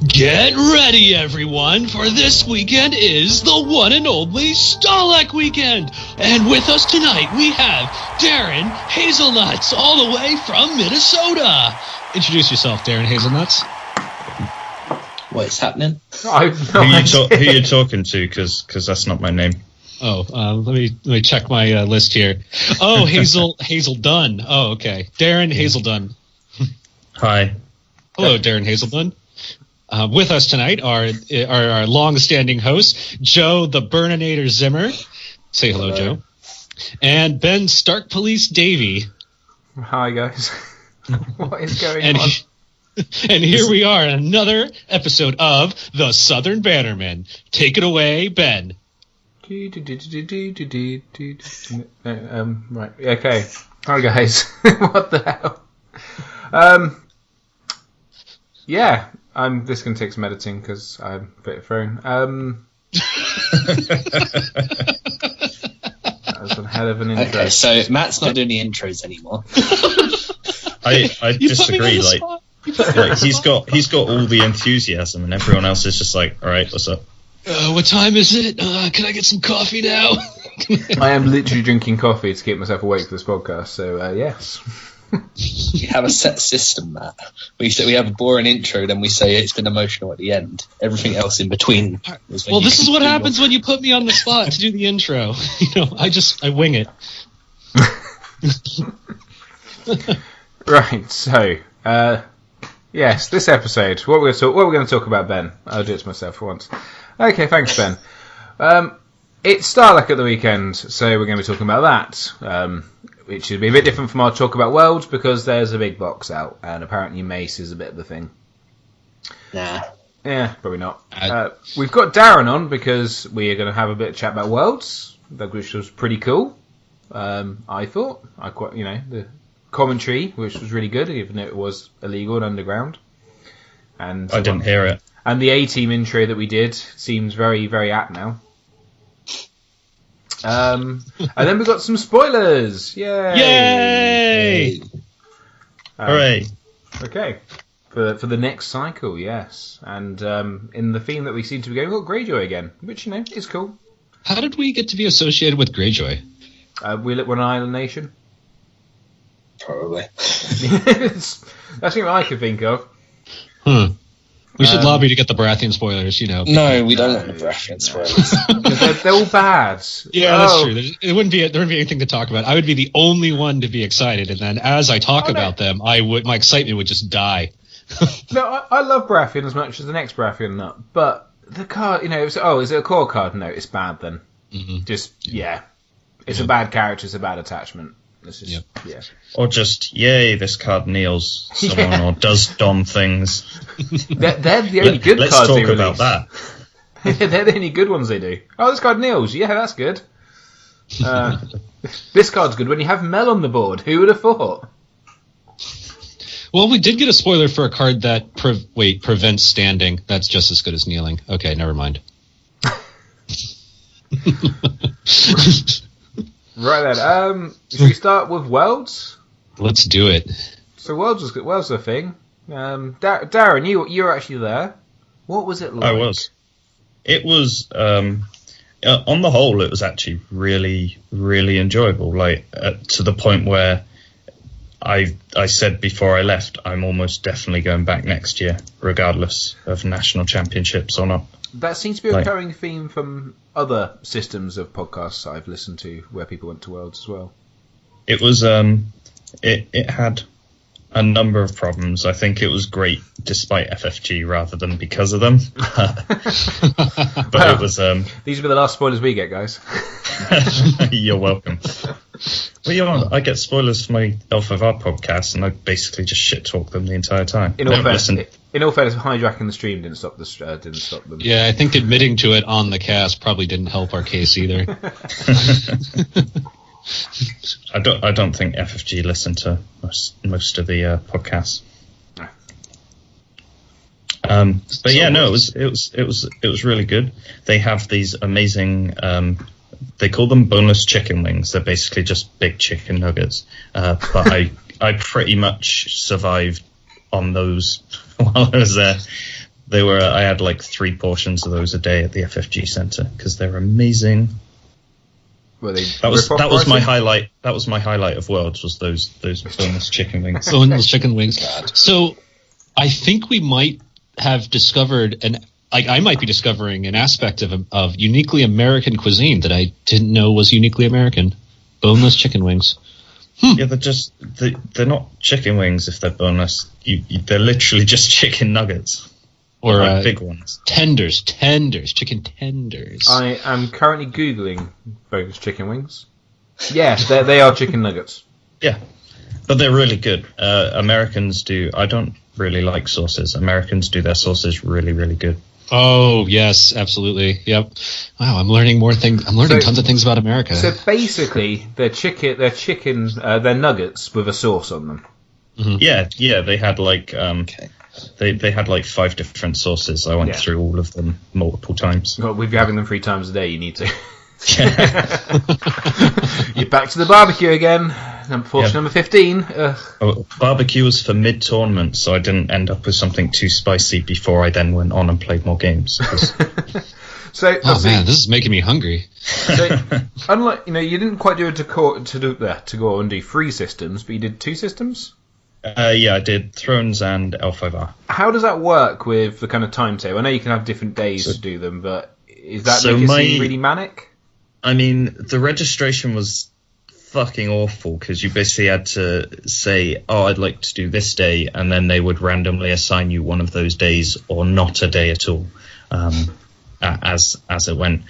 Get ready, everyone, for this weekend is the one and only Stalheck weekend. And with us tonight, we have Darren Hazelnuts, all the way from Minnesota. Introduce yourself, Darren Hazelnuts. What is happening? Who are you talking to? Because that's not my name. Oh, let me check my list here. Oh, Hazel Dunn. Oh, okay. Darren Hazeldunn. Hi. Hello, Darren Hazeldunn. With us tonight are our long-standing hosts, Joe the Burninator Zimmer. Say hello, Joe. And Ben Stark Police Davey. Hi, guys. What is going on? And here we are, another episode of the Southern Bannermen. Take it away, Ben. Right. Okay. Hi, guys. What the hell? Yeah. This can take some editing because I'm a bit thrown. That was a hell of an intro. Okay, so Matt's not doing the intros anymore. I disagree. Like he's got all the enthusiasm, and everyone else is just like, all right, what's up? What time is it? Can I get some coffee now? I am literally drinking coffee to keep myself awake for this podcast. So yes. We have a set system, Matt. We have a boring intro, then we say it's been emotional at the end. Everything else in between. Well, this is what happens when you put me on the spot to do the intro. I wing it. Right. So, yes, this episode. What we're going to talk about, Ben? I'll do it to myself for once. Okay, thanks, Ben. It's Stalheck at the weekend, so we're going to be talking about that. Which should be a bit different from our talk about Worlds because there's a big box out, and apparently Mace is a bit of a thing. Nah. Yeah, probably not. We've got Darren on because we are going to have a bit of chat about Worlds, which was pretty cool. I thought. The commentary, which was really good, even though it was illegal and underground. And I didn't hear it. And the A-Team intro that we did seems very, very apt now. And then we got some spoilers. Yay! Hooray! Okay, for the next cycle, yes. And in the theme that we seem to be going, we've got Greyjoy again, which is cool. How did we get to be associated with Greyjoy? We're an island nation. Probably. That's what I could think of. We should lobby to get the Baratheon spoilers, No, we don't want the Baratheon spoilers. They're all bad. Yeah, that's true. There wouldn't be anything to talk about. I would be the only one to be excited, and then as I talk about them, my excitement would just die. No, I love Baratheon as much as the next Baratheon nut, but the card, is it a core card? No, it's bad then. Mm-hmm. It's a bad character, it's a bad attachment. It's just, yeah. Or just, yay, this card kneels someone or does dumb things. They're the only good let's cards talk they release. about that. They're the only good ones they do. Oh, this card kneels. Yeah, that's good. This card's good when you have Mel on the board. Who would have thought? Well, we did get a spoiler for a card that prevents standing. That's just as good as kneeling. Okay, never mind. Right then, should we start with Worlds? Let's do it. So Worlds was good. Worlds was a thing. Darren, you were actually there. What was it like? I was. It was, on the whole, it was actually really, really enjoyable. To the point where I said before I left, I'm almost definitely going back next year, regardless of national championships or not. That seems to be a recurring theme from other systems of podcasts I've listened to where people went to Worlds as well. It was it had a number of problems. I think it was great despite FFG rather than because of them. But it was these will be the last spoilers we get, guys. You're welcome. Well, I get spoilers for my L5R podcast, and I basically just shit talk them the entire time. In all fairness, hijacking the stream didn't stop them. Yeah, I think admitting to it on the cast probably didn't help our case either. I don't think FFG listened to most of the podcasts. But yeah, no, it was really good. They have these amazing. They call them boneless chicken wings. They're basically just big chicken nuggets. But I pretty much survived on those while I was there. They were. I had like 3 portions of those a day at the FFG Centre because they're amazing. Were they That was my highlight. That was my highlight of Worlds. Was those boneless chicken wings. Boneless chicken wings. So, I think we might have discovered I might be discovering an aspect of uniquely American cuisine that I didn't know was uniquely American. Boneless chicken wings. Yeah, they're not chicken wings if they're boneless. They're literally just chicken nuggets. Or like big ones. Tenders, chicken tenders. I am currently Googling boneless chicken wings. Yes, they are chicken nuggets. Yeah, but they're really good. Americans do. I don't really like sauces. Americans do their sauces really, really good. Oh yes, absolutely. Yep. Wow, I'm learning more things. I'm learning tons of things about America. So basically, they're nuggets with a sauce on them. Mm-hmm. Yeah. They had like they had like 5 different sauces. I went through all of them multiple times. Well, if you're having them 3 times a day, you need to. You're back to the barbecue again. Portion number 15. Barbecue was for mid-tournament, so I didn't end up with something too spicy before I then went on and played more games. So, man, this is making me hungry. So, unlike you didn't quite do it to go and do 3 systems, but you did 2 systems. Yeah, I did Thrones and L5R. How does that work with the kind of timetable? I know you can have different days to do them, but is that make it seem really manic? I mean, the registration was fucking awful because you basically had to say, I'd like to do this day, and then they would randomly assign you one of those days or not a day at all, as it went.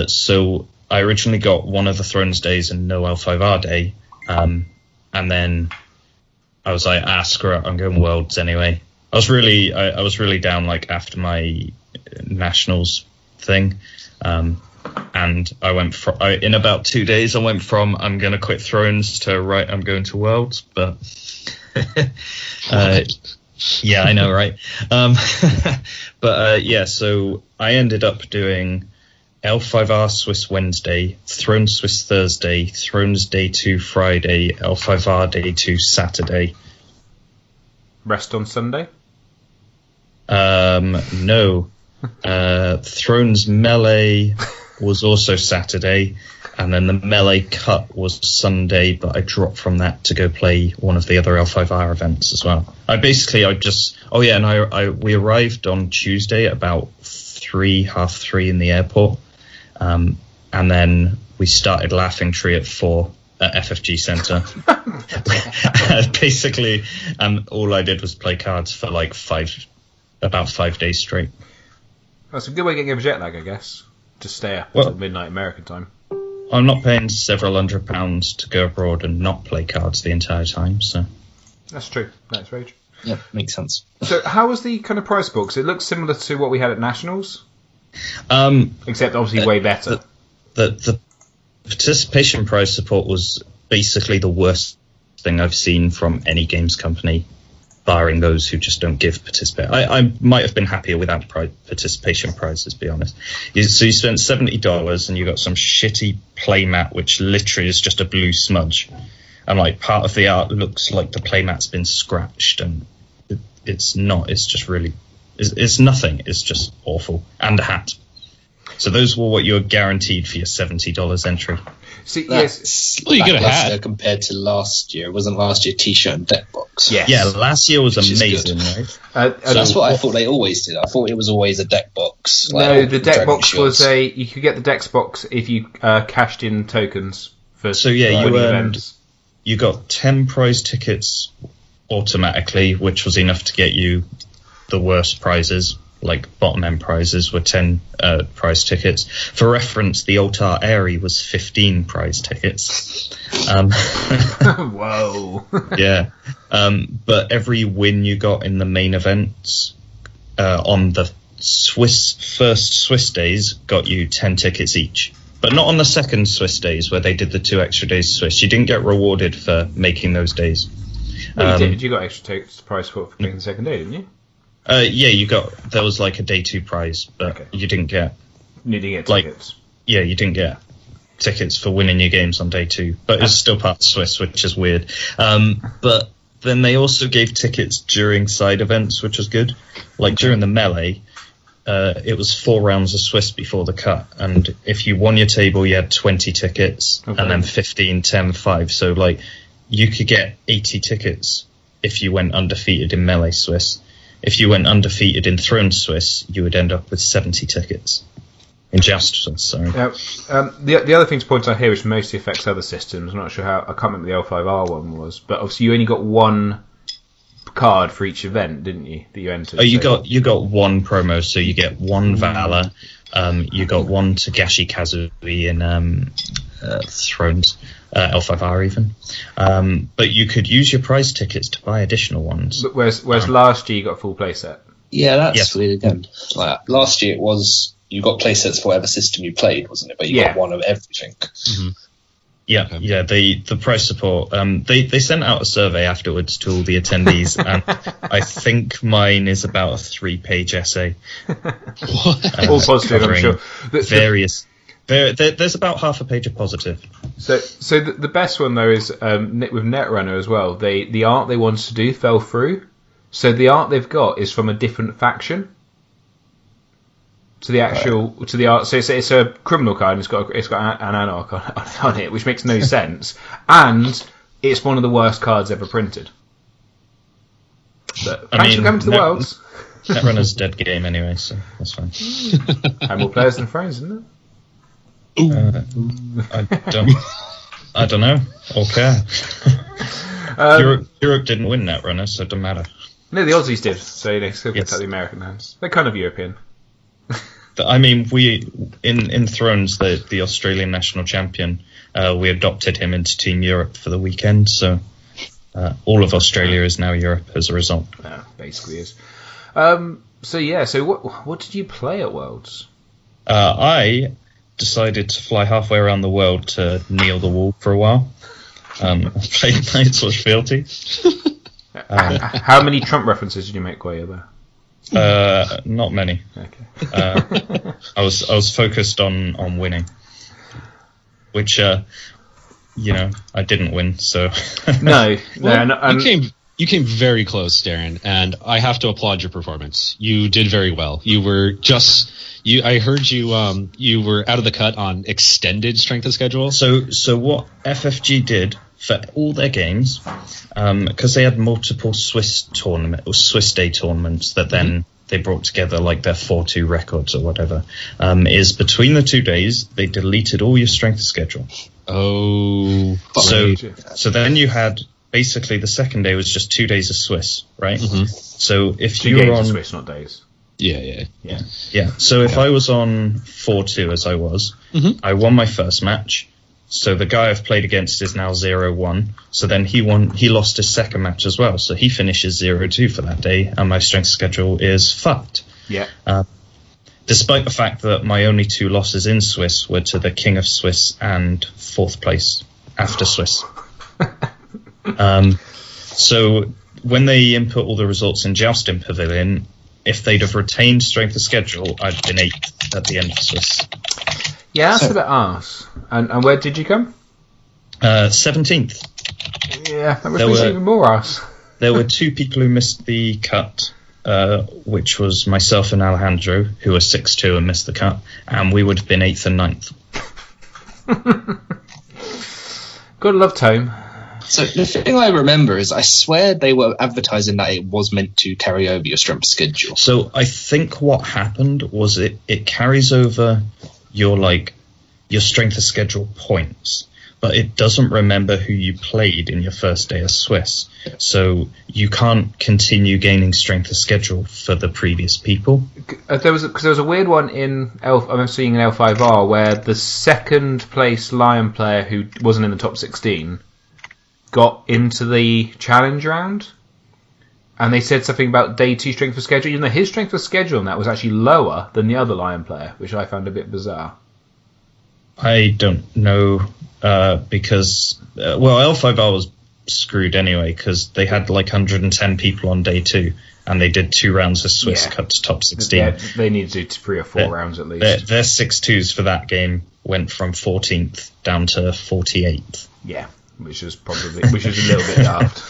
So I originally got one of the Thrones days and no L5R day, and then I was like, screw it, I'm going Worlds anyway. I was really down like after my Nationals thing. And I went in about 2 days. I went from I'm going to quit Thrones to I'm going to Worlds. But yeah, I know, right? But yeah, so I ended up doing L5R Swiss Wednesday, Thrones Swiss Thursday, Thrones Day 2 Friday, L5R Day 2 Saturday. Rest on Sunday? No. Thrones Melee was also Saturday, and then the Melee Cut was Sunday, but I dropped from that to go play one of the other L5R events as well. We arrived on Tuesday at about 3:30 in the airport, and then we started Laughing Tree at 4 at FFG Centre. Basically, all I did was play cards for like about 5 days straight. That's a good way of getting over jet lag, I guess. To stay up until midnight American time. I'm not paying several £100 to go abroad and not play cards the entire time, so... That's true. That's very true. Yeah, makes sense. So how was the kind of price book? It looks similar to what we had at Nationals? Except obviously way better. The participation prize support was basically the worst thing I've seen from any games company, barring those who just don't give participation. I might have been happier without participation prizes, to be honest. So you spent $70 and you got some shitty playmat, which literally is just a blue smudge. And like part of the art looks like the playmat's been scratched, and it's not. It's just really, it's nothing. It's just awful. And a hat. So those were what you were guaranteed for your $70 entry. See, yes. Well, you get a hat compared to last year. It wasn't last year T-shirt and deck box. Yes. Yeah, last year was amazing, right? So that's what I thought they always did. I thought it was always a deck box. No, the deck box was you could get the deck box if you cashed in tokens for. So yeah, you got 10 prize tickets automatically, which was enough to get you the worst prizes. Like bottom end prizes were 10 prize tickets. For reference, the Altar Airy was 15 prize tickets. Whoa. Yeah. But every win you got in the main events on the first Swiss days got you 10 tickets each. But not on the second Swiss days where they did the 2 extra days Swiss. You didn't get rewarded for making those days. No, you did. You got extra tickets prize for playing the second day, didn't you? Yeah, there was like a day 2 prize, but you didn't get... You didn't get tickets. Yeah, you didn't get tickets for winning your games on day 2, but it's still part of Swiss, which is weird. But then they also gave tickets during side events, which was good. Like during the melee, it was 4 rounds of Swiss before the cut, and if you won your table, you had 20 tickets, and then 15, 10, 5. So like you could get 80 tickets if you went undefeated in melee Swiss. If you went undefeated in throne Swiss, you would end up with 70 tickets. In Joust Swiss, sorry. The other thing to point out here, which mostly affects other systems, I'm not sure how, I can't remember the L5R one was, but obviously you only got one card for each event, didn't you, that you entered? Oh, you got one promo, so you get one Valor, you got one Togashi Kazui in Thrones, L5R even. But you could use your prize tickets to buy additional ones. But whereas last year you got a full playset. Yeah, that's really good. Like, last year it was, you got playsets for whatever system you played, wasn't it? But you got one of everything. Mm-hmm. Yeah, the prize support. They sent out a survey afterwards to all the attendees, and I think mine is about a 3-page essay. All positive, I'm sure. Various. There's about half a page of positive. So the best one though is with Netrunner as well. The art they wanted to do fell through. So the art they've got is from a different faction. To the art, so it's a criminal card, and it's got an anarch on it, which makes no sense, and it's one of the worst cards ever printed. But thanks for coming to the Worlds. Netrunner's dead game anyway, so that's fine. And more players than friends, isn't it? I don't know. Okay. Europe didn't win Netrunner, so it doesn't matter. No, the Aussies did, so they still get out the American hands. They're kind of European. I mean, we in Thrones, the Australian national champion, we adopted him into Team Europe for the weekend, so all of Australia is now Europe as a result. Yeah, basically is. So what did you play at Worlds? I decided to fly halfway around the world to kneel the wall for a while. I played Knights of Fealty. How many Trump references did you make while you were there? Not many. Okay. I was focused on winning, which I didn't win. So you came very close, Darren, and I have to applaud your performance. You did very well. You were I heard you were out of the cut on extended strength of schedule. So what FFG did for all their games, because they had multiple Swiss Day tournaments that then they brought together like their 4-2 records or whatever, is between the 2 days they deleted all your strength of schedule. Oh, so then you had basically the second day was just 2 days of Swiss, right? Mm-hmm. So if you were on Swiss, not days. Yeah. So if I was on 4-2 as I was, I won my first match. So the guy I've played against is now 0-1. So then he lost his second match as well. So he finishes 0-2 for that day, and my strength schedule is fucked. Yeah. Despite the fact that my only 2 losses in Swiss were to the King of Swiss and 4th place after Swiss. So when they input all the results in Jousting Pavilion, if they'd have retained strength of schedule, I'd been 8th at the end of Swiss. Yeah, that's a bit arse. And where did you come? 17th. Yeah, that was even more arse. There were 2 people who missed the cut, which was myself and Alejandro, who were 6-2 and missed the cut, and we would have been 8th and 9th. Gotta love Tome. So the thing I remember is I swear they were advertising that it was meant to carry over your strength schedule. So I think what happened was it carries over your strength of schedule points, but it doesn't remember who you played in your first day of Swiss. So you can't continue gaining strength of schedule for the previous people. There was a weird one I'm seeing in L5R where the second place Lion player who wasn't in the top 16 got into the challenge round, and they said something about day 2 strength of schedule, even though his strength of schedule on that was actually lower than the other Lion player, which I found a bit bizarre. I don't know, because L5R was screwed anyway, because they had like 110 people on day 2, and they did 2 rounds of Swiss cut to top 16. They need to do 3 or 4 rounds at least. Their 6-2s for that game went from 14th down to 48th. Yeah. Which is a little bit daft.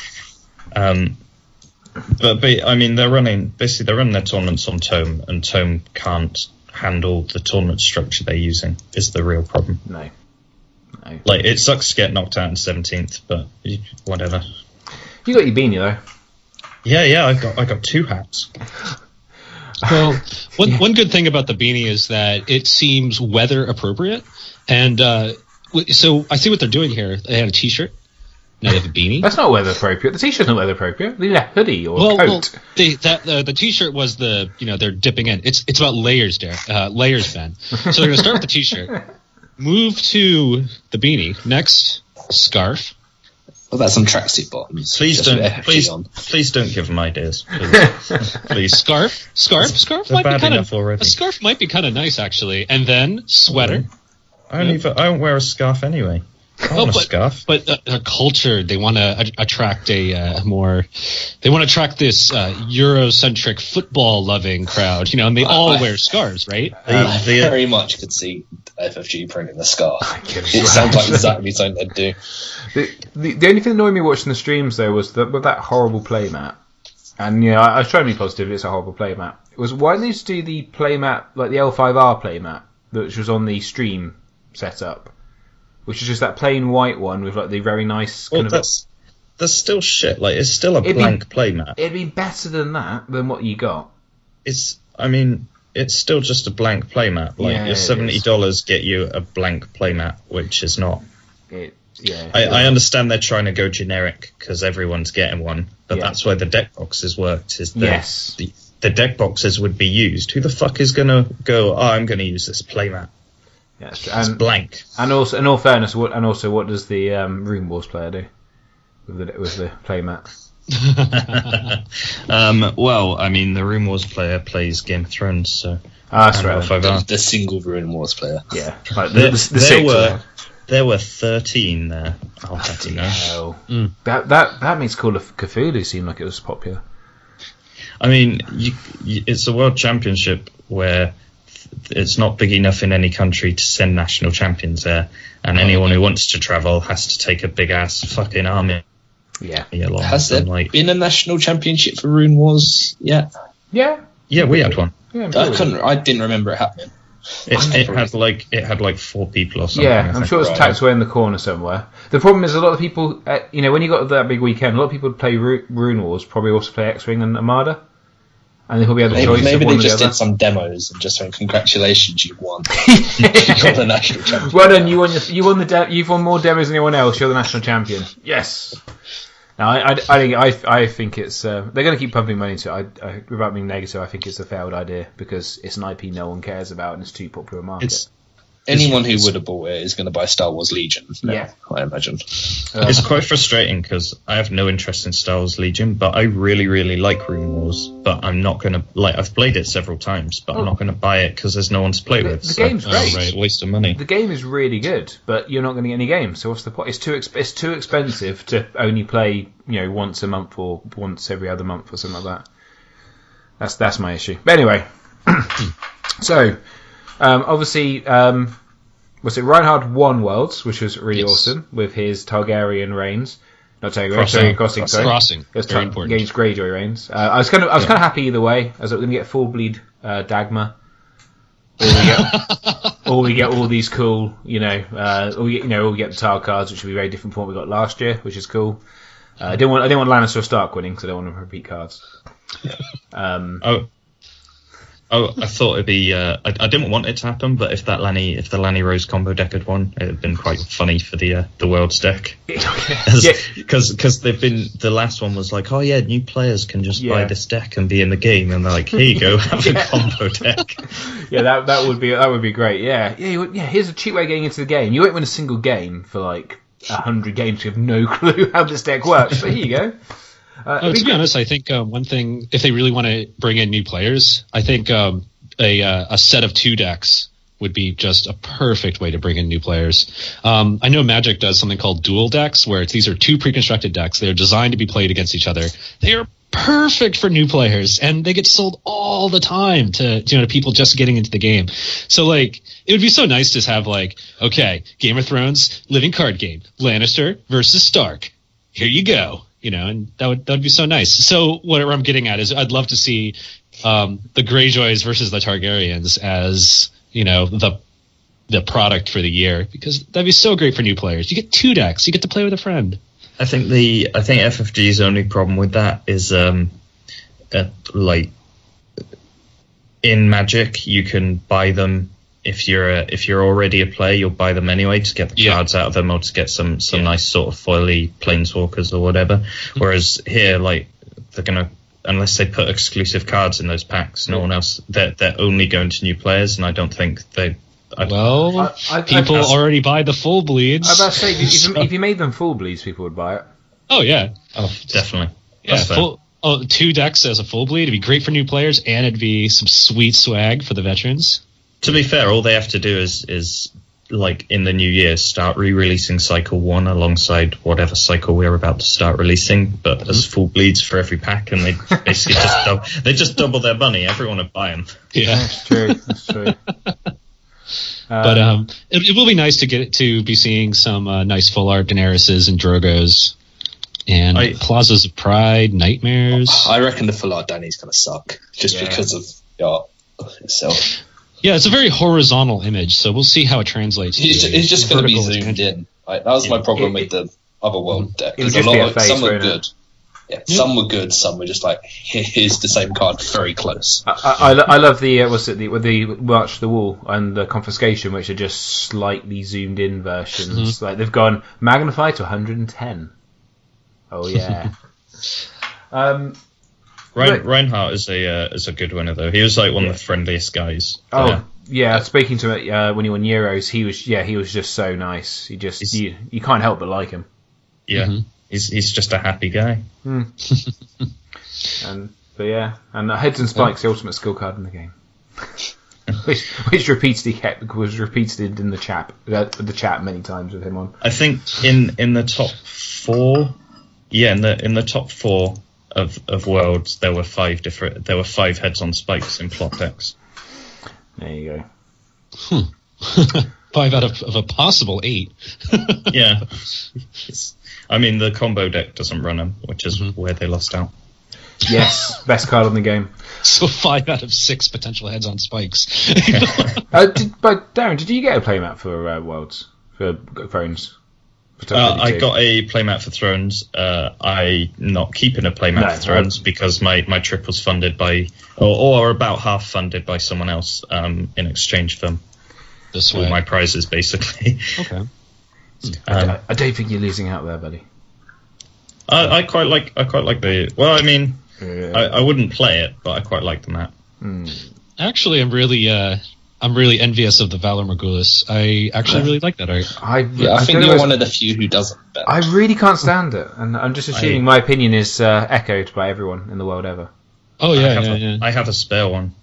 But I mean, they're running their tournaments on Tome, and Tome can't handle the tournament structure they're using. Is the real problem? No. Like, it sucks to get knocked out in 17th, but whatever. You got your beanie though. Yeah, I got 2 hats. Well, one good thing about the beanie is that it seems weather appropriate, and so I see what they're doing here. They had a T-shirt. Now they have a beanie. That's not weather appropriate. The T-shirt's not weather appropriate. They need a hoodie or a coat. The T-shirt was they're dipping in. It's about layers, Darren. Layers, Ben. So they're going to start with the T-shirt, move to the beanie, next scarf. What about some tracksuit bottoms? Please don't give them ideas. Please. Scarf They're bad enough already. A scarf might be kind of nice actually, and then sweater. I don't wear a scarf anyway. I want a scarf. But their culture, they want to attract they want to attract this Eurocentric football-loving crowd, and they all wear scarves, right? I very much could see FFG printing a scarf. It sounds like exactly something they'd do. The only thing that annoyed me watching the streams, though, was with that horrible playmat. And, I was trying to be positive, it's a horrible playmat. It was, why didn't they just do the playmat, like the L5R playmat, which was on the stream setup? Which is just that plain white one with like the very nice kind of. That's still shit. Like, it's still a blank playmat. It'd be better than that, than what you got. It's still just a blank playmat. Like, your $70 get you a blank playmat, which is not. I understand they're trying to go generic because everyone's getting one, but that's why the deck boxes worked. The deck boxes would be used. Who the fuck is gonna go? Oh, I'm gonna use this playmat. Yes, it's blank. And also, in all fairness, what does the Rune Wars player do with the playmat? Well, I mean, the Rune Wars player plays Game of Thrones, so. That's right. The single Rune Wars player. Yeah, like there were 13 there. I'll have to know. That makes Call of Cthulhu seem like it was popular. I mean, it's a world championship where it's not big enough in any country to send national champions there, and anyone who wants to travel has to take a big ass fucking army. Yeah. Along. Has there been a national championship for Rune Wars yet? Yeah, we had one. Yeah, I didn't remember it happening. It had like 4 people or something. Yeah, I'm sure it's tucked away in the corner somewhere. The problem is a lot of people, when you got that big weekend, a lot of people play Rune Wars probably also play X-Wing and Armada. And they probably had the choice. Maybe of one they just or the other. did some demos and just went, "Congratulations, you've won! You got the national champion." Well done, you've won more demos than anyone else. You're the national champion. Yes. Now, I think it's they're going to keep pumping money into it. Without being negative, I think it's a failed idea because it's an IP no one cares about and it's too popular a market. Anyone who would have bought it is going to buy Star Wars Legion. Yeah, I imagine. It's quite frustrating because I have no interest in Star Wars Legion, but I really, really like Rune Wars. But I'm not going to I've played it several times, but I'm not going to buy it because there's no one to play with. The game's great. Right, waste of money. The game is really good, but you're not going to get any games. So what's the point? It's too expensive to only play once a month or once every other month or something like that. That's my issue. But anyway, so. Obviously, was it Reinhard won Worlds, which was really awesome, with his Targaryen reigns. Not Targaryen, crossing. Very important. Against Greyjoy reigns. I was kind of happy either way. I was going to get full bleed Dagmar. Or we get all these cool, or we get the tile cards, which will be very different from what we got last year, which is cool. I didn't want Lannister or Stark winning, because I don't want to repeat cards. I thought it'd be. I didn't want it to happen, but if the Lanny Rose combo deck had won, it'd have been quite funny for the Worlds deck. Because they've been. The last one was like, oh yeah, new players can just buy this deck and be in the game, and they're like, here you go, have a combo deck. Yeah, that would be great. Yeah. Here's a cheap way of getting into the game. You won't win a single game for like 100 games. You have no clue how this deck works, but here you go. To be honest, I think one thing, if they really want to bring in new players, I think a set of 2 decks would be just a perfect way to bring in new players. I know Magic does something called dual decks, where these are 2 pre-constructed decks. They're designed to be played against each other. They are perfect for new players, and they get sold all the time to people just getting into the game. So it would be so nice to have okay, Game of Thrones living card game, Lannister versus Stark. Here you go. and that would be so nice. So what I'm getting at is I'd love to see the Greyjoys versus the Targaryens as, the product for the year, because that'd be so great for new players. You get 2 decks. You get to play with a friend. I think FFG's only problem with that is like in Magic you can buy them if you're already a player, you'll buy them anyway to get the cards out of them or to get some nice sort of foily planeswalkers or whatever. Whereas here, like, they're gonna, unless they put exclusive cards in those packs, no one else, they're only going to new players, and I don't think they. People already buy the full bleeds. I was about to say, if you made them full bleeds, people would buy it. Oh yeah. Oh, definitely. Yeah. 2 decks as a full bleed. It'd be great for new players, and it'd be some sweet swag for the veterans. To be fair, all they have to do is like in the new year start re-releasing Cycle 1 alongside whatever cycle we're about to start releasing, but as full bleeds for every pack, and they basically just double their money. Everyone would buy them. Yeah, That's true. But it will be nice to be seeing some nice full art Daenerys's and Drogo's and Plazas of Pride, Nightmares. I reckon the full art Danny's going to suck just because of the art itself. Yeah, it's a very horizontal image, so we'll see how it translates. It's just going to be zoomed in. That was my problem with the Otherworld deck. Some were good. Yeah, some were good. Some were just like, here's the same card very close. I love the with the March to the Wall and the Confiscation, which are just slightly zoomed in versions. Like they've gone magnify to 110. Oh yeah. Reinhardt is a good winner though. He was like one of the friendliest guys. Speaking to it when he won Euros, he was just so nice. He just you can't help but like him. Yeah, he's just a happy guy. And Heads and Spikes, the ultimate skill card in the game, which was repeated in the chat many times with him on. I think in the top 4, in the top 4. Of worlds, there were 5 Heads on Spikes in plot decks. There you go. 5 out of a possible 8. Yeah, I mean the combo deck doesn't run them, which is where they lost out. Yes, best card in the game. So 5 out of 6 potential Heads on Spikes. But Darren, did you get a playmat for Worlds for Thrones? I got a playmat for Thrones. I'm not keeping a playmat for Thrones because my trip was funded by, or about half funded by someone else in exchange for all my prizes, basically. Okay. I don't think you're losing out there, buddy. I quite like the. Well, I mean, I wouldn't play it, but I quite like the map. Actually, I'm really envious of the Valor Morgulis. I actually really like that art. I think you're one of the few who doesn't. I really can't stand it, and I'm just assuming my opinion is echoed by everyone in the world ever. Oh yeah, I have a spare one.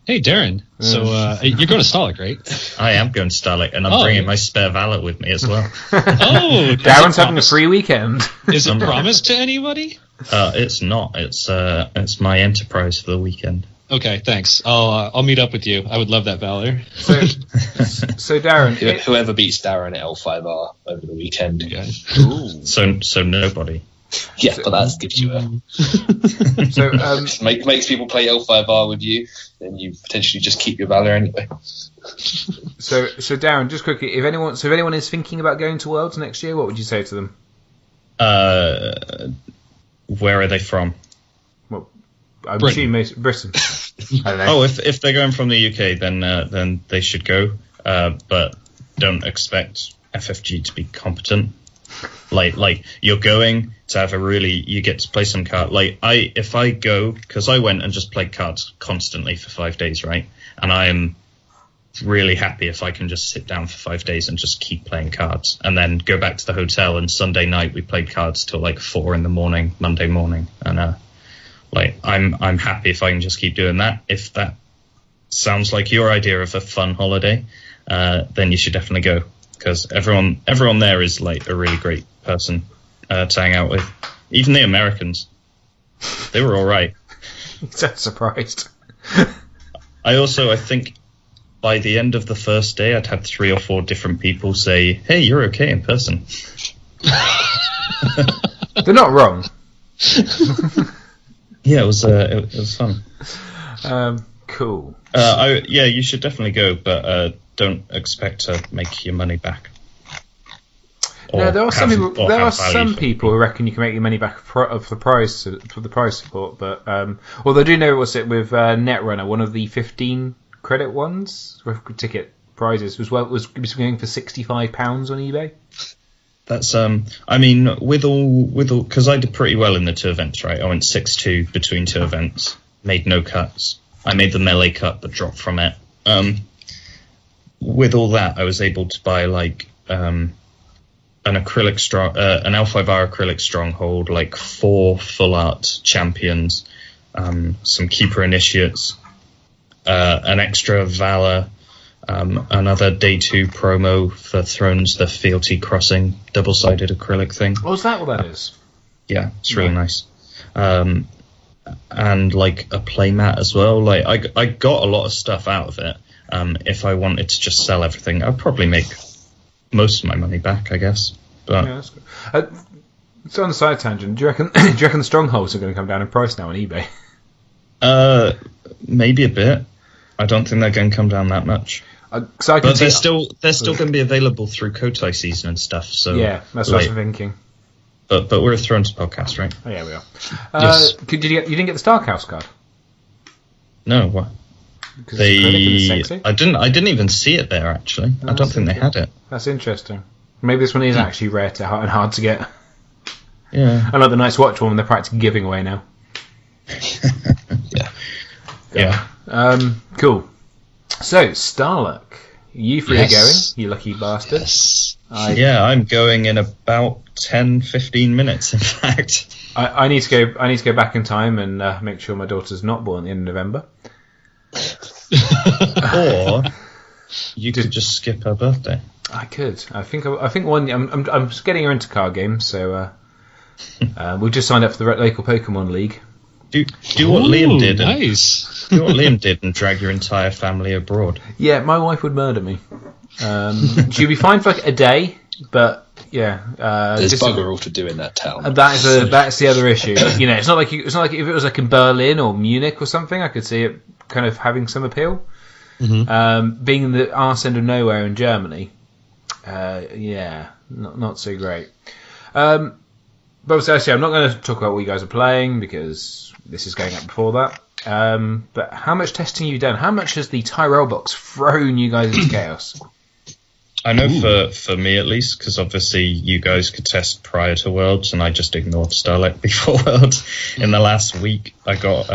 Hey Darren, so you're going to Stalheck, right? I am going to Stalheck, and I'm bringing my spare Valor with me as well. Darren's having a free weekend. Is it promised to anybody? It's not. It's my enterprise for the weekend. Okay, thanks. I'll meet up with you. I would love that Valor. So Darren, whoever beats Darren at L5R over the weekend. Okay. So nobody. Yeah, but that gives you makes people play L5R with you, then you potentially just keep your Valor anyway. So Darren, just quickly, if anyone is thinking about going to Worlds next year, what would you say to them? Where are they from? Well, I'm assuming Britain. I don't know. Oh, if they're going from the UK, then they should go. But don't expect FFG to be competent. Like you're going to have you get to play some cards. If I go, because I went and just played cards constantly for 5 days, right? And I am really happy if I can just sit down for 5 days and just keep playing cards, and then go back to the hotel. And Sunday night we played cards till like 4 a.m, Monday morning, and I'm happy if I can just keep doing that. If that sounds like your idea of a fun holiday, then you should definitely go, because everyone there is like a really great person to hang out with. Even the Americans, they were all right. I'm surprised. I think by the end of the first day, I'd had 3 or 4 different people say, "Hey, you're okay in person." They're not wrong. Yeah, it was fun. Cool. You should definitely go, but don't expect to make your money back. No, there are some people. There are some people who reckon you can make your money back for the prize support, but although I do know what's it with Netrunner, one of the 15 credit ones with ticket prizes was going for £65 on eBay. That's I mean, with all because I did pretty well in the 2 events, right? I went 6-2 between 2 events, made no cuts. I made the melee cut, but dropped from it. With all that, I was able to buy like an acrylic an L5R acrylic stronghold, like 4 full art champions, some keeper initiates, an extra Valor. Another day 2 promo for Thrones, the Fealty Crossing double-sided acrylic thing. Oh, is that what that is? Yeah, it's really nice. And like a playmat as well. Like I got a lot of stuff out of it. If I wanted to just sell everything, I'd probably make most of my money back, I guess. But yeah, that's good. So on the side tangent, do you reckon the strongholds are going to come down in price now on eBay? Maybe a bit. I don't think they're going to come down that much. But they're still going to be available through Kotai season and stuff. So yeah, that's what I'm thinking. But we're a Thrones podcast, right? Oh, yeah, we are. Yes. You didn't get the Starkhouse card? No, what? I didn't even see it there actually. I don't think they had it. That's interesting. Maybe this one is actually rare and hard to get. Yeah. Unlike the Night's Watch one, they're practically giving away now. Yeah. Cool. So, Stahlecks, you three are going, you lucky bastard. Yes. I'm going in about 10-15 minutes, in fact. I need to go back in time and make sure my daughter's not born in November. Or you could just skip her birthday. I could. I think one. I'm just getting her into card games, so we've just signed up for the local Pokemon League. Do what Liam did. Nice. Do what Liam did and drag your entire family abroad. Yeah, my wife would murder me. She'd be fine for like a day, but yeah. There's bugger all to do in that town. That's the other issue. You know, it's not like if it was like in Berlin or Munich or something, I could see it kind of having some appeal. Mm-hmm. Being in the arse end of nowhere in Germany, not so great. But obviously, I'm not going to talk about what you guys are playing because this is going up before that. But how much testing have you done? How much has the Tyrell box thrown you guys into chaos? I know for me at least, because obviously you guys could test prior to Worlds, and I just ignored Stahlecks before Worlds. In the last week, I got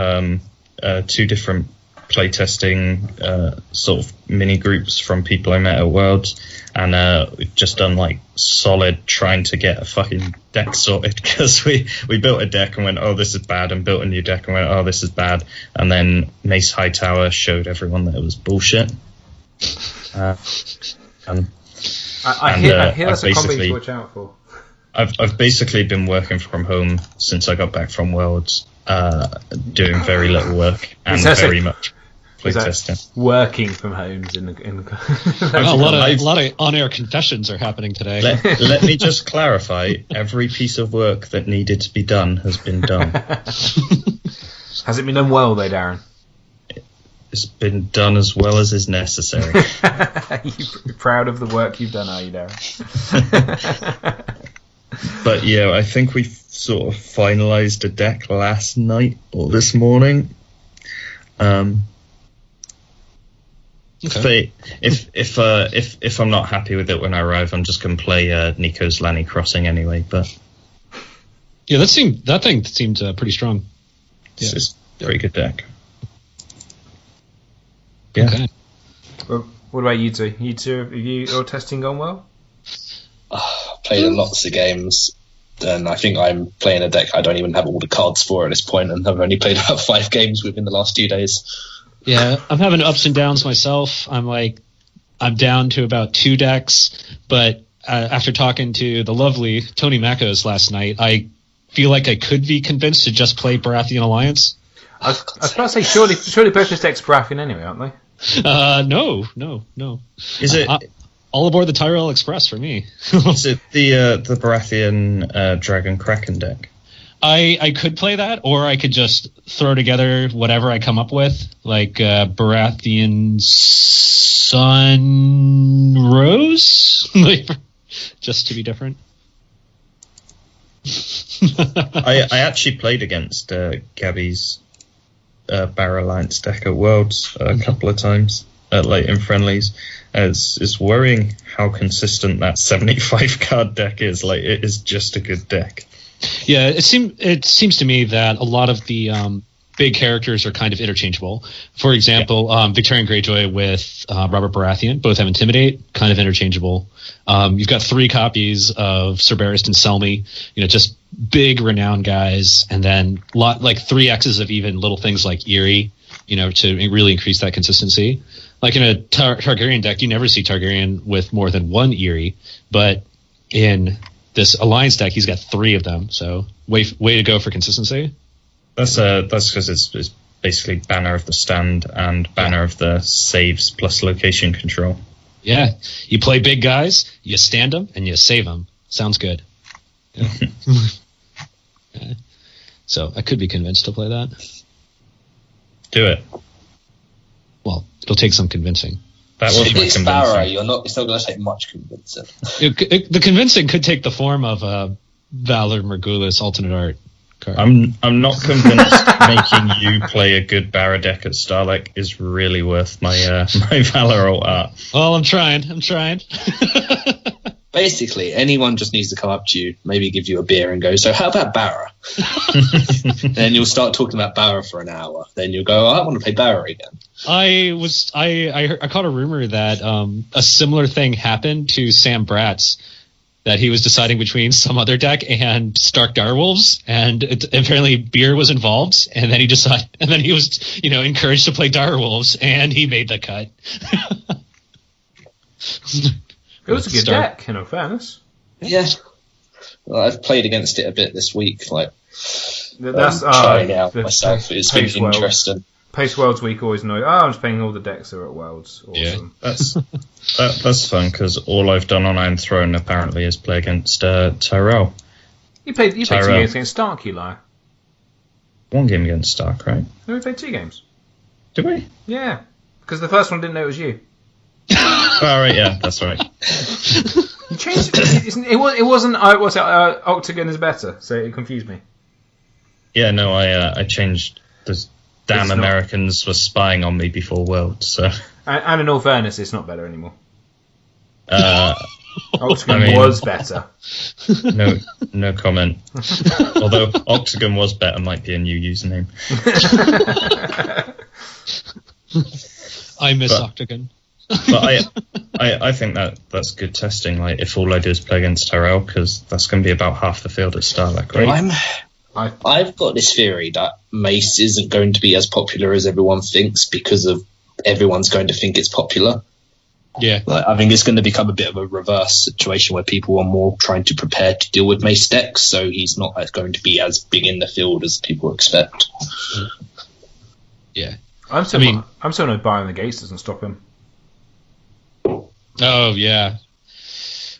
2 different playtesting sort of mini groups from people I met at Worlds, and we've just done like solid trying to get a fucking deck sorted, because we built a deck and went, oh, this is bad, and built a new deck and went, oh, this is bad, and then Mace Hightower showed everyone that it was bullshit. I hear that's a combo to watch out for. I've basically been working from home since I got back from Worlds, doing very little work and very much playtesting. Working from home a lot of on-air confessions are happening today. Let me just clarify: every piece of work that needed to be done has been done. Has it been done well, though, Darren? It's been done as well as is necessary. Are you proud of the work you've done, are you, Darren? But yeah, I think we sort of finalised a deck last night or this morning. Okay. If I'm not happy with it when I arrive, I'm just going to play Nico's Lanny Crossing anyway. But yeah, that thing seemed pretty strong. Yeah. It's a very good deck. Yeah. Okay. Well, what about you two? Have your testing gone well? Played lots of games, and I think I'm playing a deck I don't even have all the cards for at this point, and I've only played about 5 games within the last few days. Yeah, I'm having ups and downs myself. I'm down to about 2 decks, but after talking to the lovely Tony Makos last night, I feel like I could be convinced to just play Baratheon Alliance. I was about to say, surely both those decks are Baratheon anyway, aren't they? No. Is it? All aboard the Tyrell Express for me. Is it the Baratheon Dragon Kraken deck? I could play that, or I could just throw together whatever I come up with, like Baratheon Sun Rose, just to be different. I actually played against Gabby's Barra Alliance deck at Worlds a couple of times, in friendlies. It's worrying how consistent that 75 card deck is. It is just a good deck. Yeah, it seems to me that a lot of the big characters are kind of interchangeable. For example, Victorian Greyjoy with Robert Baratheon, both have Intimidate, kind of interchangeable. You've got 3 copies of Sir Barristan Selmy, just big renowned guys, and then 3 X's of even little things like Eerie, to really increase that consistency. Like in a Targaryen deck, you never see Targaryen with more than 1 Eerie, but in this Alliance deck, he's got 3 of them. So way to go for consistency. That's because it's basically Banner of the Stand and Banner of the Saves plus location control. Yeah, you play big guys, you stand them, and you save them. Sounds good. Yeah. Yeah. So I could be convinced to play that. Do it. Well, it'll take some convincing. That was it's Barra. It's not going to take much convincing. The convincing could take the form of a Valor Morghulis alternate art card. I'm not convinced making you play a good Barra deck at Stalheck is really worth my my Valor art. Well, I'm trying. Basically, anyone just needs to come up to you, maybe give you a beer and go, so how about Barra? Then you'll start talking about Barra for an hour. Then you'll go, I want to play Barra again. I caught a rumor that a similar thing happened to Sam Bratz, that he was deciding between some other deck and Stark Direwolves, and apparently beer was involved, and then he was encouraged to play Direwolves, and he made the cut. It was a good deck, in all fairness. Yeah. Well, I've played against it a bit this week. That's trying out myself. It's been interesting. Post Worlds week always annoying. I'm just playing all the decks that are at Worlds. Awesome. Yeah, that's fun because all I've done on Iron Throne apparently is play against Tyrell. You played 2 games against Stark, you liar. 1 game against Stark, right? No, we played 2 games. Did we? Yeah, because the first one didn't know it was you. Oh, right, yeah, that's right. You changed it. It wasn't. Octagon is better, so it confused me. Yeah, no, I changed. The damn Americans were spying on me before Worlds, so. And in all fairness, it's not better anymore. Octagon was better. No comment. Although Octagon was better, might be a new username. I miss Octagon. But I think that's good testing. If all I do is play against Tyrell, because that's going to be about half the field at Stalheck, right? I've got this theory that Mace isn't going to be as popular as everyone thinks because of everyone's going to think it's popular. Yeah, I think it's going to become a bit of a reverse situation where people are more trying to prepare to deal with Mace decks, so he's not going to be as big in the field as people expect. Yeah, I'm still not buying the gates doesn't stop him. Oh, yeah.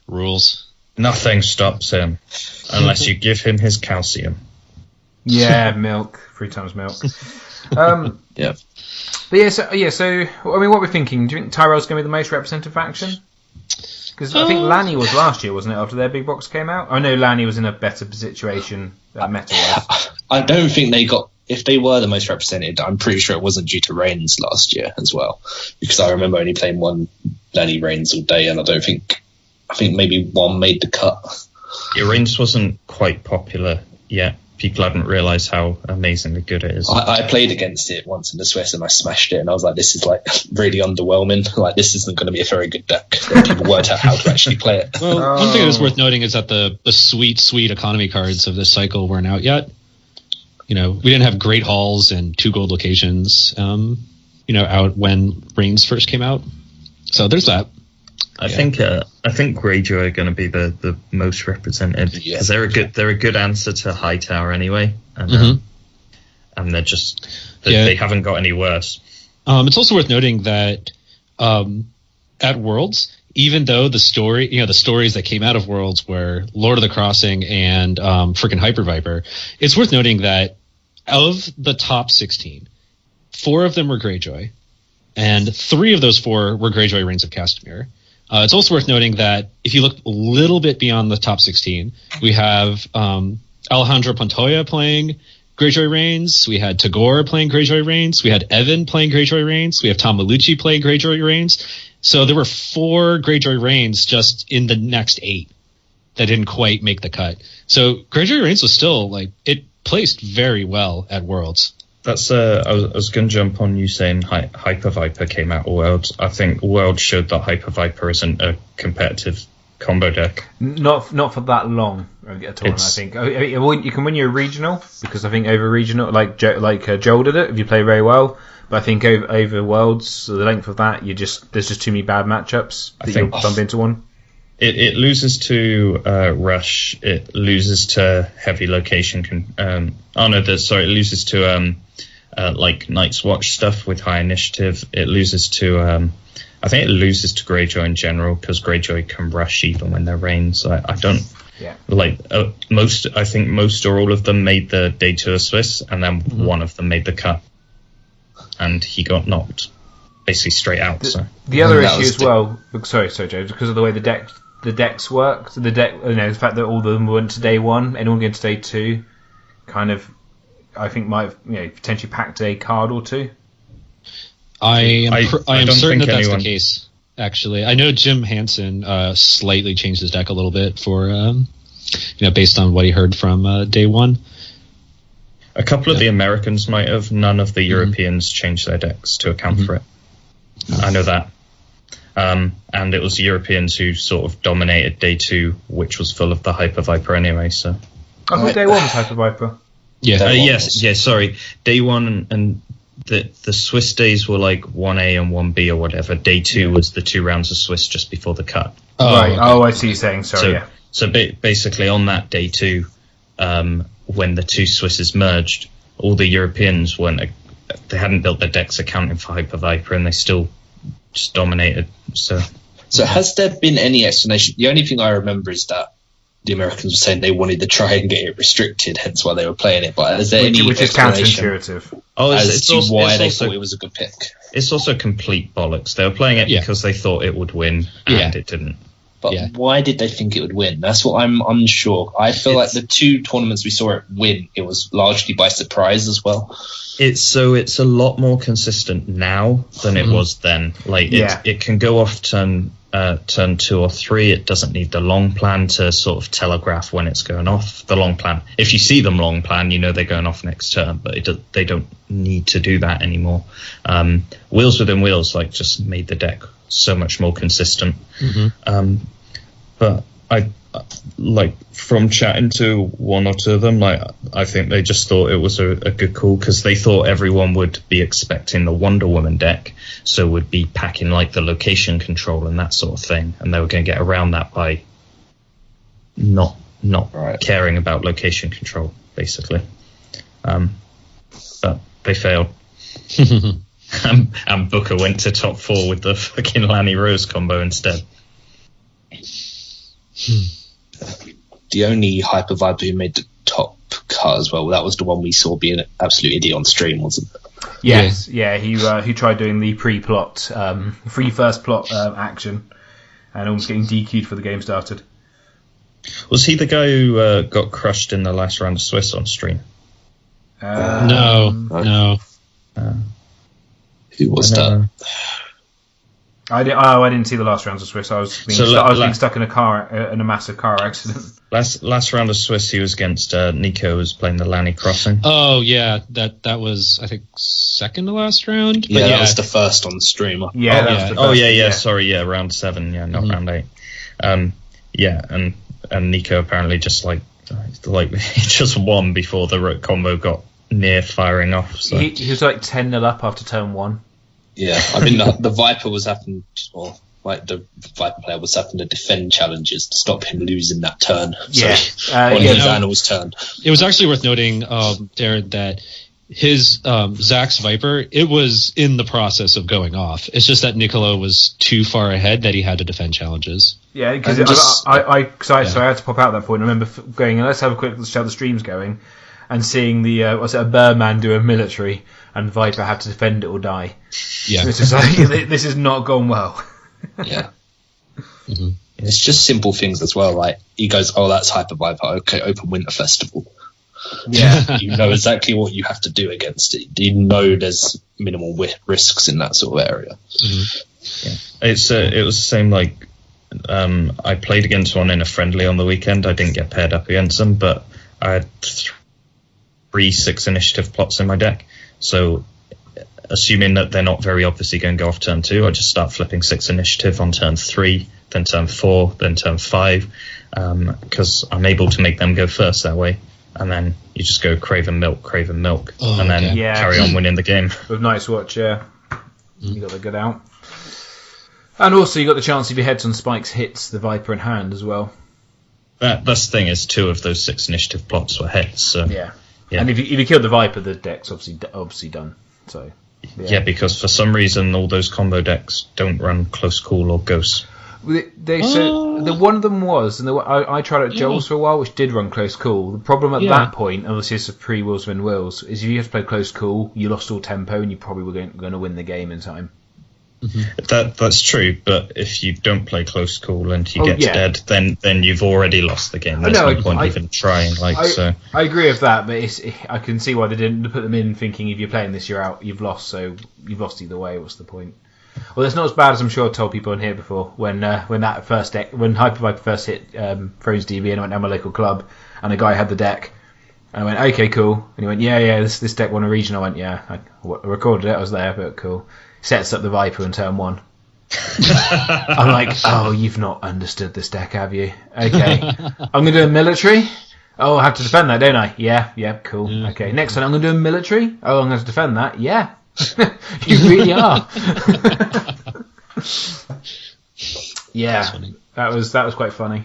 Rules. Nothing stops him unless you give him his calcium. Yeah, milk. 3 times milk. Yeah. But so I mean, what we're thinking, do you think Tyrell's going to be the most representative faction? Because I think Lanny was last year, wasn't it, after their big box came out? I know Lanny was in a better situation than Meta was. I don't think they got... If they were the most represented, I'm pretty sure it wasn't due to Reigns last year as well. Because I remember only playing 1 Lanny Reigns all day, and I think maybe 1 made the cut. Yeah, Reigns wasn't quite popular yet. People hadn't realised how amazingly good it is. I played against it once in the Swiss and I smashed it, and I was like, this is really underwhelming. This isn't going to be a very good deck. People worked out how to actually play it. Well, one thing that is worth noting is that the sweet economy cards of this cycle weren't out yet. We didn't have Great Halls and 2 gold locations, out when Reigns first came out. So there's that. I think Greyjoy are going to be the most represented because they're a good answer to Hightower anyway, and they're just they haven't got any worse. It's also worth noting that at Worlds, even though the stories that came out of Worlds were Lord of the Crossing and freaking Hyper Viper, it's worth noting that of the top 16, 4 of them were Greyjoy, and 3 of those 4 were Greyjoy Reigns of Castamere. It's also worth noting that if you look a little bit beyond the top 16, we have Alejandro Pantoja playing Greyjoy Reigns. We had Tagore playing Greyjoy Reigns. We had Evan playing Greyjoy Reigns. We have Tom Malucci playing Greyjoy Reigns. So there were 4 Greyjoy Reigns just in the next 8 that didn't quite make the cut. So Greyjoy Reigns was still it placed very well at Worlds. That's I was going to jump on you saying Hyper Viper came out of Worlds. I think Worlds showed that Hyper Viper isn't a competitive combo deck. Not for that long at all. I think you can win your regional, because I think over regional, Joel did it if you play very well. But I think over Worlds, the length of that, there's just too many bad matchups that you'll bump into one. It loses to Rush. It loses to heavy location. It loses to Night's Watch stuff with high initiative. It loses to I think it loses to Greyjoy in general, because Greyjoy can rush even when they're Reigns. I don't most. I think most or all of them made the Day 2 of Swiss, and then one of them made the cut, and he got knocked basically straight out. The other issue as well. Sorry, James, because of the way the decks worked. The fact that all of them went to Day 1, anyone going to Day 2, kind of, I think might have potentially packed a card or two. I am certain that's the case. Actually, I know Jim Hansen slightly changed his deck a little bit for based on what he heard from Day 1. A couple of the Americans might have. None of the Europeans changed their decks to account for it. I know that. And it was the Europeans who sort of dominated Day 2, which was full of the Hyper Viper anyway. So I thought Day 1 was Hyper Viper. Yeah. Sorry. Day 1 and the Swiss days were like 1A and 1B or whatever. Day 2 was the 2 rounds of Swiss just before the cut. Oh, right. Okay. Oh, I see you saying. Sorry. So basically on that Day 2, when the 2 Swisses merged, all the Europeans they hadn't built their decks accounting for Hyper Viper, and they still just dominated. So has there been any explanation? The only thing I remember is that the Americans were saying they wanted to try and get it restricted, hence why they were playing it. But is there which is counterintuitive as to why they thought it was a good pick? It's also complete bollocks. They were playing it because they thought it would win, and it didn't. But why did they think it would win? That's what I'm unsure. I feel like the 2 tournaments we saw it win, it was largely by surprise as well. It's a lot more consistent now than it was then. It can go off turn 2 or 3. It doesn't need the long plan to sort of telegraph when it's going off. The long plan, if you see them long plan, they're going off next turn, but they don't need to do that anymore. Wheels within Wheels just made the deck so much more consistent. But I from chatting to one or two of them, I think they just thought it was a good call, because they thought everyone would be expecting the Wonder Woman deck, so would be packing the location control and that sort of thing, and they were going to get around that by not caring about location control, basically. But they failed. And Booker went to top 4 with the fucking Lanny Rose combo instead. The only Hyper Viper who made the top cut as well, that was the one we saw being an absolute idiot on stream, wasn't it? Yes, he tried doing the pre-plot, free first plot action, and almost getting DQ'd before the game started. Was he the guy who got crushed in the last round of Swiss on stream? No. Who was that? I didn't see the last rounds of Swiss. I was being stuck in a massive car accident. Last round of Swiss, he was against Nico, who was playing the Lanny Crossing. Oh yeah, that was, I think, second to last round. Yeah, that was the first on the stream. Sorry, round 7, not round 8. And Nico apparently just he just won before the combo got near firing off. So. He was 10-0 up after turn 1. Yeah, I mean the Viper was having, the Viper player was having to defend challenges to stop him losing that turn. Yeah, on his Animal's turn. It was actually worth noting, Darren, that his Zach's Viper, it was in the process of going off. It's just that Niccolo was too far ahead that he had to defend challenges. Yeah, because I had to pop out at that point. I remember going, let's have a quick look at how the stream's going, and seeing the a Burman do a military, and Viper had to defend it or die. Yeah, this is this has not gone well. Yeah. Mm-hmm. It's just simple things as well. Like he goes, "Oh, that's Hyper Viper. Okay, open Winter Festival." Yeah, you know exactly what you have to do against it. You know there's minimal risks in that sort of area. Mm-hmm. Yeah. It was the same. Like I played against one in a friendly on the weekend. I didn't get paired up against them, but I had 3 6 initiative plots in my deck. So assuming that they're not very obviously going to go off turn 2, I just start flipping 6 initiative on turn 3, then turn 4, then turn 5, because I'm able to make them go first that way. And then you just go Craven Milk, and then carry on winning the game. With Night's Watch, yeah. You got the good out. And also you got the chance if your Heads on Spikes hits the Viper in hand as well. That's the thing is 2 of those 6 initiative plots were hits. So yeah. And if you kill the Viper, the deck's obviously done. So yeah, because for some reason all those combo decks don't run Close Call or Ghost. They said the one of them was, and I tried it at Joel's for a while, which did run Close Call. The problem at that point, obviously it's a pre-Wills Win Wills, is if you have to play Close Call, you lost all tempo, and you probably were going to win the game in time. Mm-hmm. That's true, but if you don't play Close Call and you get dead, then you've already lost the game. There's no point even trying. I agree with that, but I can see why they didn't put them in, thinking if you're playing this, you're out, you've lost. So you've lost either way. What's the point? Well, it's not as bad as I'm sure I told people in here before. When that first deck, when Hyper Viper first hit Thrones DB, and I went down my local club, and a guy had the deck, and I went, okay, cool, and he went, yeah, this deck won a region. I went, yeah, I recorded it, I was there, but cool. Sets up the Viper in turn 1. I'm like, oh, you've not understood this deck, have you? Okay, I'm gonna do a military. Oh, I have to defend that, don't I? Yeah, cool. Yeah. Okay, next time I'm gonna do a military. Oh, I'm gonna have to defend that. Yeah. You really are. Yeah, that was quite funny.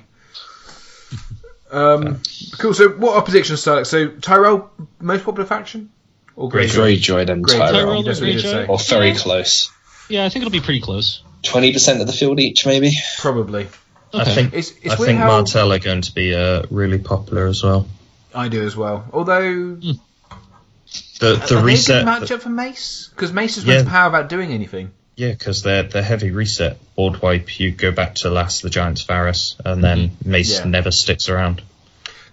Cool. So, what are predictions, Stahlecks? So, Tyrell, most popular faction, or Greyjoy and Tyrell, Greyjoy? Or very close. Yeah, I think it'll be pretty close. 20% of the field each, maybe. Probably. Okay. I think Martell are going to be really popular as well. I do as well. Although. The reset matchup for Mace, because Mace is meant to power about doing anything. Yeah, because they're heavy reset board wipe. You go back to Last the Giants Varus, and then Mace never sticks around.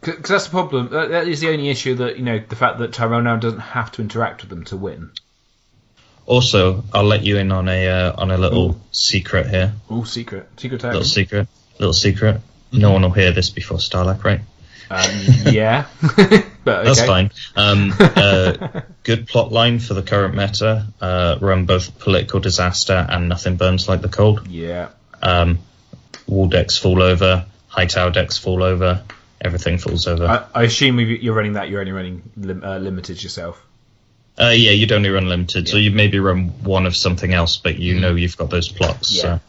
Because that's the problem. That is the only issue, that the fact that Tyrell now doesn't have to interact with them to win. Also, I'll let you in on a little secret here. Oh, secret tag. Little secret. Mm-hmm. No one will hear this before Stalheck, right? Yeah. But, okay. That's fine. Good plot line for the current meta. Run both Political Disaster and Nothing Burns Like the Cold. Yeah. Wall decks fall over. High tower decks fall over. Everything falls over. I assume if you're running that, you're only running limited yourself. Yeah, you'd only run limited, so you maybe run one of something else, but know you've got those plots. Yeah. So.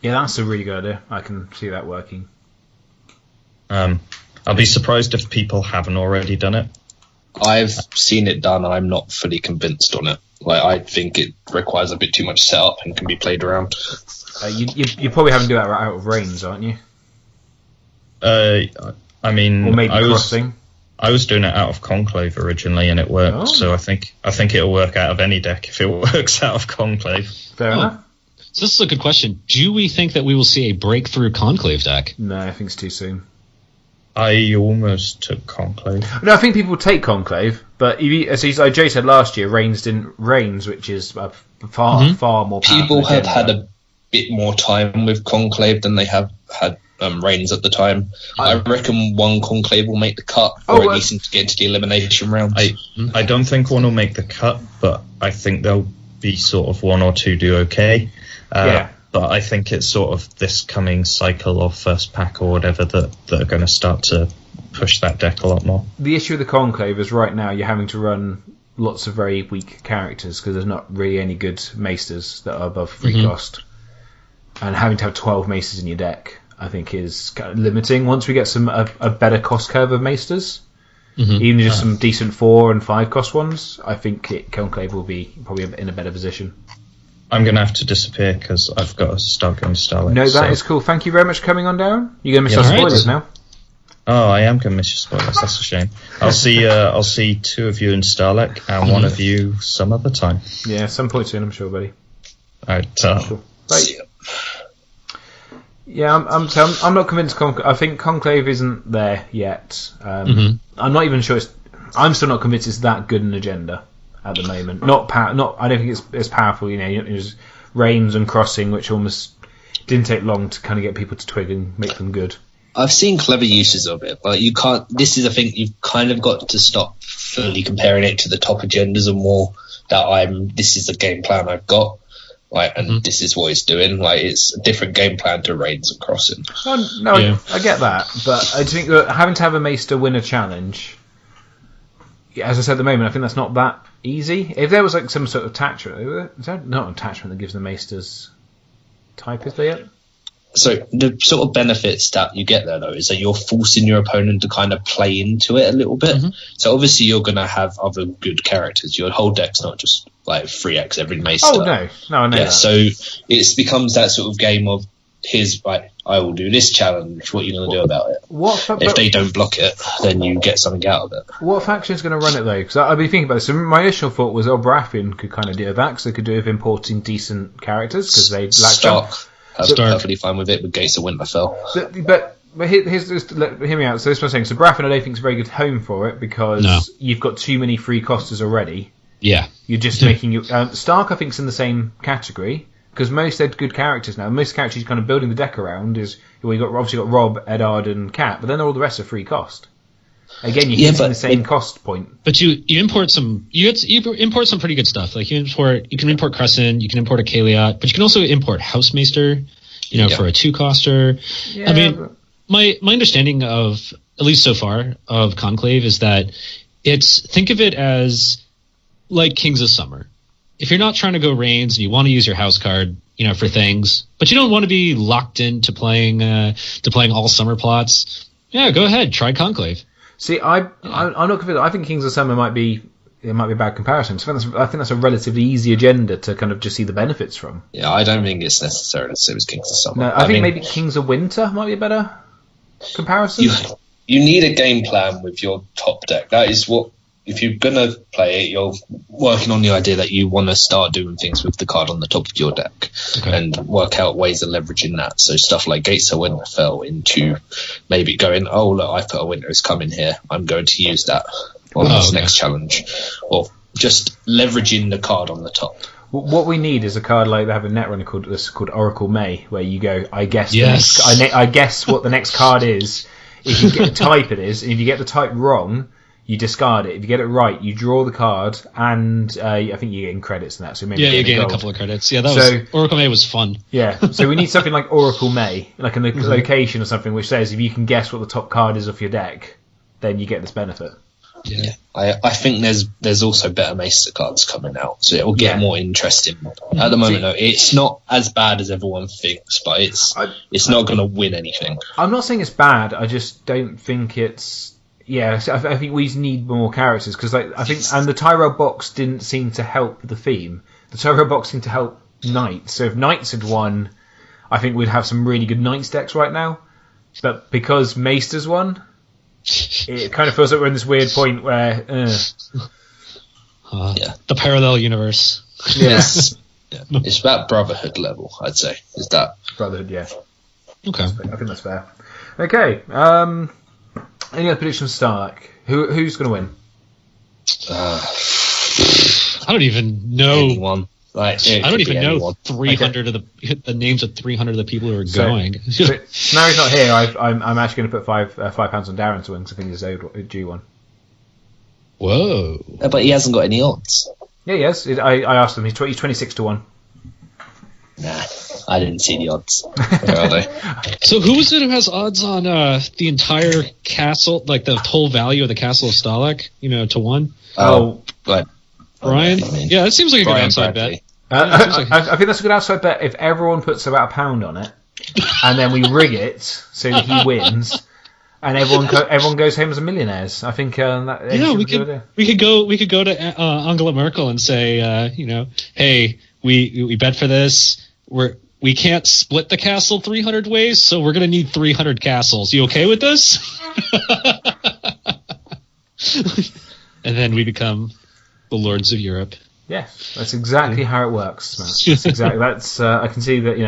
Yeah, that's a really good idea. I can see that working. I'll be surprised if people haven't already done it. I've seen it done, and I'm not fully convinced on it. I think it requires a bit too much setup and can be played around. You probably having to do that out of Reigns, aren't you? I mean, or maybe Crossing. I was doing it out of Conclave originally, and it worked. So I think it'll work out of any deck if it works out of Conclave. Fair enough. So this is a good question. Do we think that we will see a breakthrough Conclave deck? No, I think it's too soon. I almost took Conclave. No, I think people take Conclave, but as Jay said last year, Reigns, which is far more powerful. People have had a bit more time with Conclave than they have had Reigns at the time. I reckon one Conclave will make the cut, or at least get into the elimination round. I don't think one will make the cut, but I think there'll be sort of one or two do okay. But I think it's sort of this coming cycle of first pack or whatever that are going to start to push that deck a lot more. The issue with the Conclave is right now you're having to run lots of very weak characters because there's not really any good maesters that are above 3 cost. And having to have 12 maesters in your deck, I think, is kind of limiting. Once we get a better cost curve of maesters, even just some decent 4 and 5 cost ones, I think Conclave will be probably in a better position. I'm going to have to disappear because I've got to start going to Stahlecks. No, that is cool. Thank you very much for coming on, Darren. You're going to miss our spoilers now. Oh, I am going to miss your spoilers. That's a shame. I'll see 2 of you in Stahleck and 1 of you some other time. Yeah, some point soon, I'm sure, buddy. All right. Cool. Bye. Yeah, I'm not convinced. I think Conclave isn't there yet. I'm not even sure. I'm still not convinced it's that good an agenda at the moment. I don't think it's as powerful. There's Reigns and Crossing, which almost didn't take long to kind of get people to twig and make them good. I've seen clever uses of it, but you can't. This is a thing you've kind of got to stop fully comparing it to the top agendas and more that this is the game plan I've got. And this is what it's doing. It's a different game plan to Reigns and Crossing. I get that, but I think that having to have a Maester win a challenge, as I said at the moment, I think that's not that easy. If there was some sort of attachment, is there not an attachment that gives the Maesters type? Is there yet? So the sort of benefits that you get there, though, is that you're forcing your opponent to kind of play into it a little bit. So obviously you're going to have other good characters. Your whole deck's not just 3x every Maester. Oh, no, I know that. So it becomes that sort of game of, here's, I will do this challenge, what are you going to do about it? If they don't block it, then you get something out of it. What faction's going to run it, though? Because I've been thinking about this. So my initial thought was, Baratheon could kind of do that, because they could do with importing decent characters, because they lack Stark. I'm perfectly fine with it with Gates of Winterfell. But here's just hear me out. So this is what I'm saying. So Baratheon, I don't think is a very good home for it because you've got too many free costers already. Yeah, you're just making you. Stark, I think, is in the same category because most they're good characters now. Most characters you're kind of building the deck around is you've obviously got Robb, Eddard, and Cat, but then all the rest are free cost. Again, you're using the same cost point. But you import some. You import some pretty good stuff. Like you can import Crescent, you can import a Kaliot, but you can also import Housemaster. For a 2-coster. Yeah, I mean, my understanding of, at least so far, of Conclave is that think of it as like Kings of Summer. If you're not trying to go Reigns and you want to use your house card, for things, but you don't want to be locked into playing all summer plots, go ahead, try Conclave. See, I'm not convinced. I think Kings of Summer might be a bad comparison. So I think that's a relatively easy agenda to kind of just see the benefits from. Yeah, I don't think it's necessarily the same as Kings of Summer. No, I think maybe Kings of Winter might be a better comparison. You need a game plan with your top deck. That is what, if you're going to play it, you're working on the idea that you want to start doing things with the card on the top of your deck and work out ways of leveraging that. So stuff like Gates of Winterfell into maybe going, oh, look, I've put a Winter's coming here. I'm going to use that on this next challenge. Or just leveraging the card on the top. What we need is a card like they have a netrunner called Oracle May, where you go, I guess I guess what the next card is. If you get the type it is, and if you get the type wrong, you discard it. If you get it right, you draw the card, and I think you're getting credits in that. So maybe you gain a couple of credits. Yeah, Oracle May was fun. Yeah, so we need something like Oracle May, like a location or something, which says if you can guess what the top card is off your deck, then you get this benefit. Yeah, I think there's also better Maester cards coming out, so it will get more interesting. At the moment, though, it's not as bad as everyone thinks, but it's not going to win anything. I'm not saying it's bad. I just don't think it's. Yeah, so I think we need more characters because I think, and the Tyrell box didn't seem to help the theme. The Tyrell box seemed to help Knights. So if Knights had won, I think we'd have some really good Knights decks right now. But because Maesters won, it kind of feels like we're in this weird point where the parallel universe. Yes, it's about Brotherhood level, I'd say. Is that Brotherhood? Yeah. Okay, I think that's fair. Okay. Any other predictions, Stalheck? Who's going to win? I don't even know. Anyone. I don't even know 300 of the names of 300 of the people who are going. So now he's not here. I'm actually going to put £5 on Darren to win because I think he's owed due one. Whoa! But he hasn't got any odds. Yeah, he has. I asked him. He's 26 to 1. Nah, I didn't see the odds. Where are they? So who is it who has odds on the entire castle, like the whole value of the castle of Stahlecks, to 1? Oh, but Brian? Yeah, that seems like a good outside bet. I think that's a good outside bet if everyone puts about £1 on it, and then we rig it so that he wins. And everyone goes home as millionaires. I think we could go to Angela Merkel and say, hey, we bet for this. We can't split the castle 300 ways, so we're gonna need 300 castles. You okay with this? And then we become the lords of Europe. Yes, that's exactly how it works, Matt. That's exactly. That's I can see that you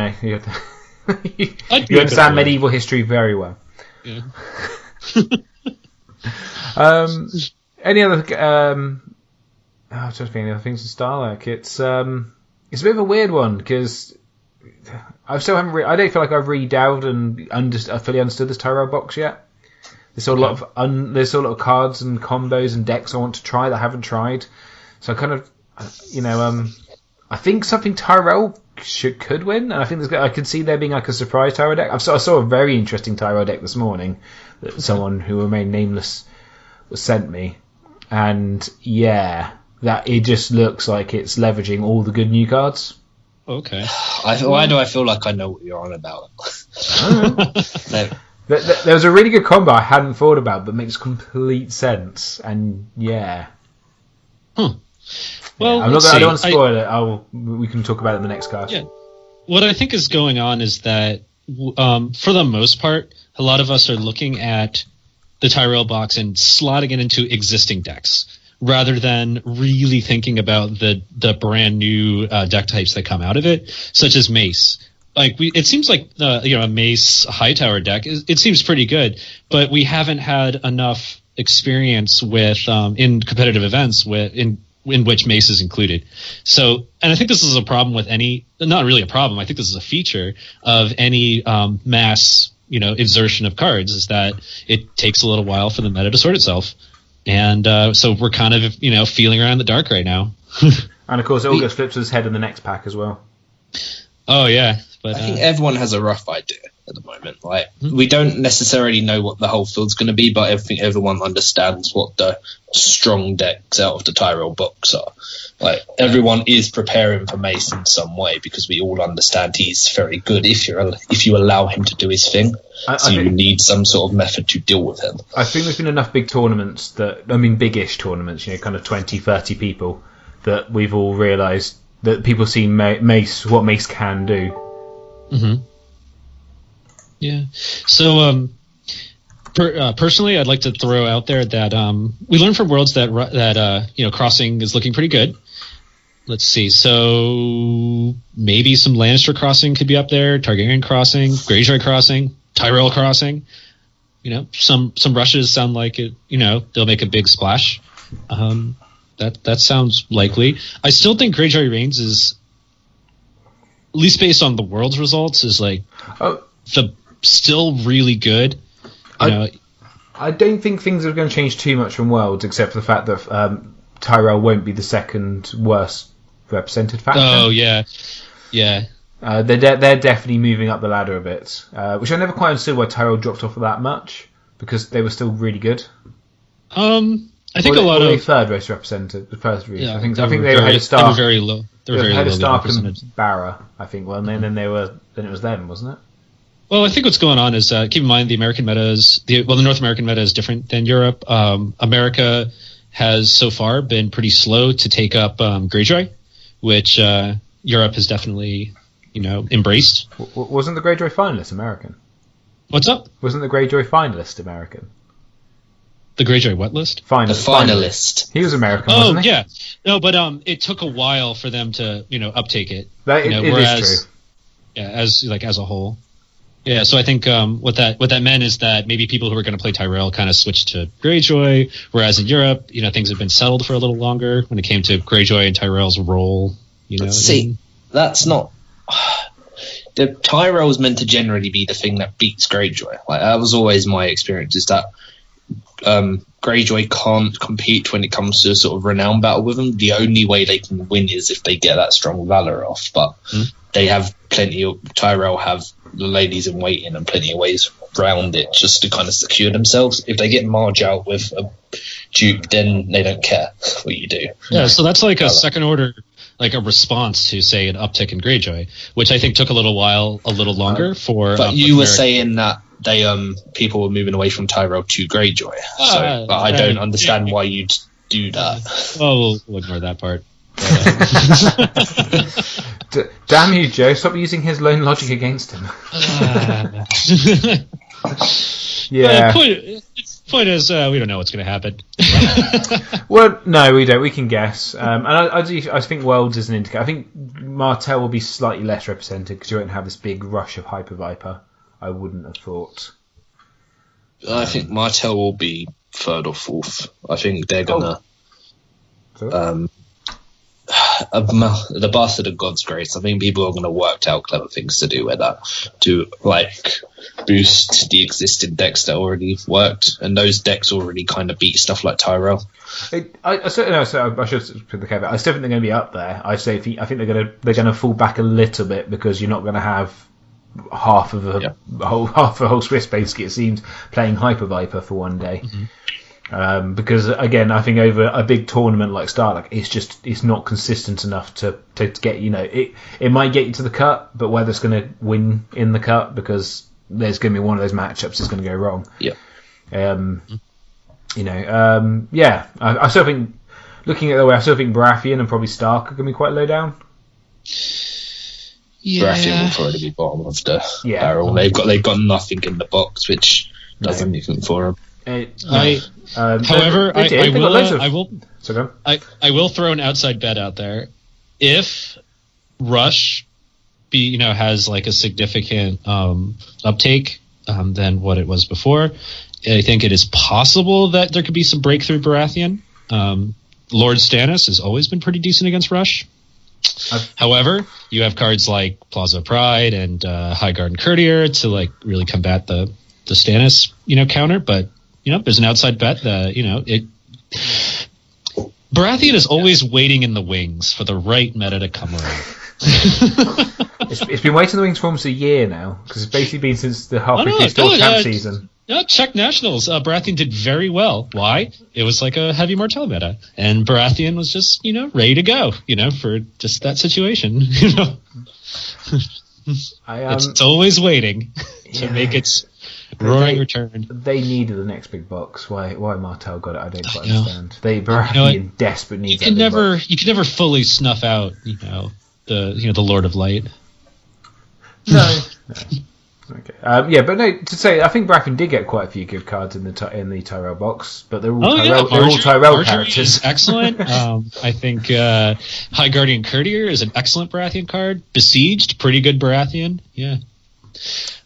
you understand medieval history very well. Yeah. Any other? I'm trying to think any other things in Stalheck. It's a bit of a weird one because I don't feel like I've really delved and fully understood this Tyrell box yet. There's still a lot of cards and combos and decks I want to try that I haven't tried. So I kind of, I think something Tyrell could win, and I think I could see there being like a surprise Tyrell deck. I saw a very interesting Tyrell deck this morning that someone who remained nameless sent me, and that it just looks like it's leveraging all the good new cards. Okay. Why do I feel like I know what you're on about? No. There was a really good combo I hadn't thought about, but makes complete sense, and Well, I don't want to spoil it. We can talk about it in the next cast. Yeah. What I think is going on is that, for the most part, a lot of us are looking at the Tyrell box and slotting it into existing decks, rather than really thinking about the brand new deck types that come out of it, such as Mace. It seems like a Mace Hightower deck. It seems pretty good, but we haven't had enough experience with in competitive events in which Mace is included. So, and I think this is a problem with not really a problem. I think this is a feature of any mass, insertion of cards, is that it takes a little while for the meta to sort itself. And so we're kind of, feeling around in the dark right now. And of course, it all gets flipped to his head in the next pack as well. Oh, yeah. But I think everyone has a rough idea at the moment. We don't necessarily know what the whole field's going to be, but I think everyone understands what the strong decks out of the Tyrell box are. Everyone is preparing for Mace in some way, because we all understand he's very good if you allow him to do his thing. You need some sort of method to deal with him. I think there's been enough big tournaments big-ish tournaments, kind of 20, 30 people, that we've all realised that people see Mace, what Mace can do. Mm-hmm. Yeah. So, personally, I'd like to throw out there that we learned from Worlds that crossing is looking pretty good. Let's see. So maybe some Lannister crossing could be up there. Targaryen crossing, Greyjoy crossing, Tyrell crossing. Some rushes sound like it. They'll make a big splash. That sounds likely. I still think Greyjoy Reigns is, at least based on the World's results, is still really good. I don't think things are going to change too much from Worlds, except for the fact that Tyrell won't be the second worst represented faction. Oh yeah. They're definitely moving up the ladder a bit, which I never quite understood why Tyrell dropped off that much, because they were still really good. I think third race represented the first race. Yeah, I think they were ahead of Stark. They were very low. They were very ahead of low Stark represented. and Barra, I think. Well, then it was them, wasn't it? Well, I think what's going on is keep in mind the American meta the North American meta is different than Europe. America has so far been pretty slow to take up Greyjoy, which Europe has definitely embraced. Wasn't the Greyjoy finalist American? What's up? Wasn't the Greyjoy finalist American? The Greyjoy what list? The finalist. He was American, wasn't he? Yeah. No, but it took a while for them to uptake it. It is true. Yeah, as a whole. Yeah, so I think what that meant is that maybe people who were going to play Tyrell kind of switched to Greyjoy, whereas in Europe, things have been settled for a little longer when it came to Greyjoy and Tyrell's role. That's not. The Tyrell is meant to generally be the thing that beats Greyjoy. That was always my experience. Is that Greyjoy can't compete when it comes to a sort of renown battle with them. The only way they can win is if they get that strong valor off. But they have Tyrell have the ladies in waiting and plenty of ways around it just to kind of secure themselves. If they get Marge out with a Duke, then they don't care what you do. Yeah, so that's like a second order, like a response to, say, an uptick in Greyjoy, which I think took a little longer for. But you were saying that people were moving away from Tyrell to Greyjoy. But I don't understand why you'd do that. Oh, we'll ignore that part. Damn you, Joe! Stop using his lone logic against him. Yeah. Point is, we don't know what's going to happen. Well, no, we don't. We can guess. And I think Worlds is an indicator. I think Martell will be slightly less represented because you won't have this big rush of Hyper Viper. I wouldn't have thought. I think Martell will be third or fourth. I think they're gonna. The Bastard of God's Grace. I think people are going to work out clever things to do with that to boost the existing decks that already worked, and those decks already kind of beat stuff like Tyrell. I should put the caveat. I still think they're going to be up there. I think they're going to fall back a little bit because you're not going to have half of a whole Swiss basically. It seems playing Hyper Viper for one day. Mm-hmm. Because again, I think over a big tournament like Stahlecks, it's not consistent enough to get, it might get you to the cut, but whether it's going to win in the cut, because there's going to be one of those matchups that's going to go wrong. Yeah. I still think, looking at the way, I still think Baratheon and probably Stark are going to be quite low down. Yeah. Baratheon will probably be bottom of the barrel. They've got nothing in the box, which does anything for them. However, I will throw an outside bet out there. If Rush has like a significant uptake than what it was before, I think it is possible that there could be some breakthrough Baratheon. Lord Stannis has always been pretty decent against Rush. However, you have cards like Plaza of Pride and Highgarden and Courtier to really combat the Stannis counter, but there's an outside bet that Baratheon is always waiting in the wings for the right meta to come around. It's been waiting in the wings for almost a year now, because it's basically been since the halfway through Storm Camp season. Czech Nationals. Baratheon did very well. Why? It was like a heavy Martell meta, and Baratheon was just ready to go. For just that situation. It's always waiting to make its roaring return. They needed the next big box. Why Martell got it? I don't quite understand. Baratheon desperate needs. You can never fully snuff out the Lord of Light. No. Okay. But no. To say, I think Baratheon did get quite a few good cards in the Tyrell box, but they're all Tyrell characters. Is excellent. I think High Guardian Courtier is an excellent Baratheon card. Besieged, pretty good Baratheon. Yeah.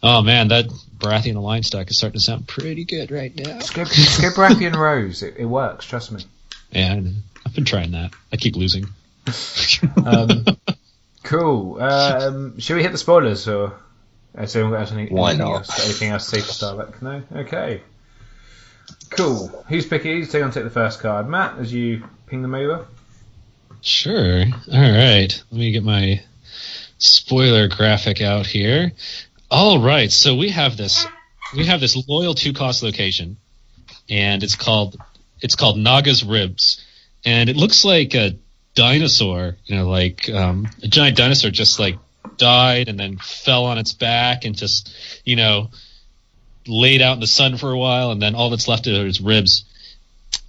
Oh man, that Baratheon Alliance deck is starting to sound pretty good right now. Just go Baratheon Rose. It works. Trust me. Yeah, I've been trying that. I keep losing. Cool. Should we hit the spoilers or? Why not? Anything else to say for Stahlecks? No? Okay. Cool. Who's picking? Who's going to take the first card? Matt, as you ping them over? Sure. Alright. Let me get my spoiler graphic out here. Alright, so we have this loyal 2-cost location, and it's called Naga's Ribs. And it looks like a dinosaur, a giant dinosaur just died and then fell on its back and just laid out in the sun for a while, and then all that's left are its ribs.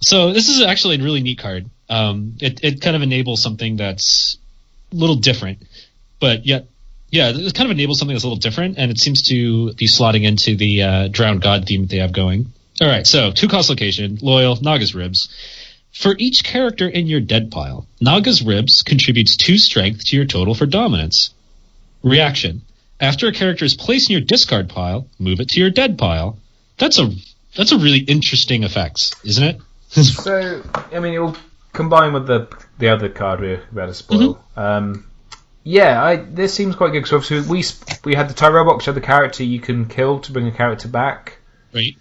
So this is actually a really neat card. It kind of enables something that's a little different, but yet it kind of enables something that's a little different, and it seems to be slotting into the Drowned God theme that they have going. All right, so 2-cost location, loyal, Naga's Ribs. For each character in your dead pile, Naga's Ribs contributes 2 strength to your total for dominance. Reaction. After a character is placed in your discard pile, move it to your dead pile. That's a really interesting effect, isn't it? So, I mean, it'll combine with the other card we're about to spoil. Mm-hmm. This seems quite good, because obviously we had the Tyrell box, you had the character you can kill to bring a character back. Right.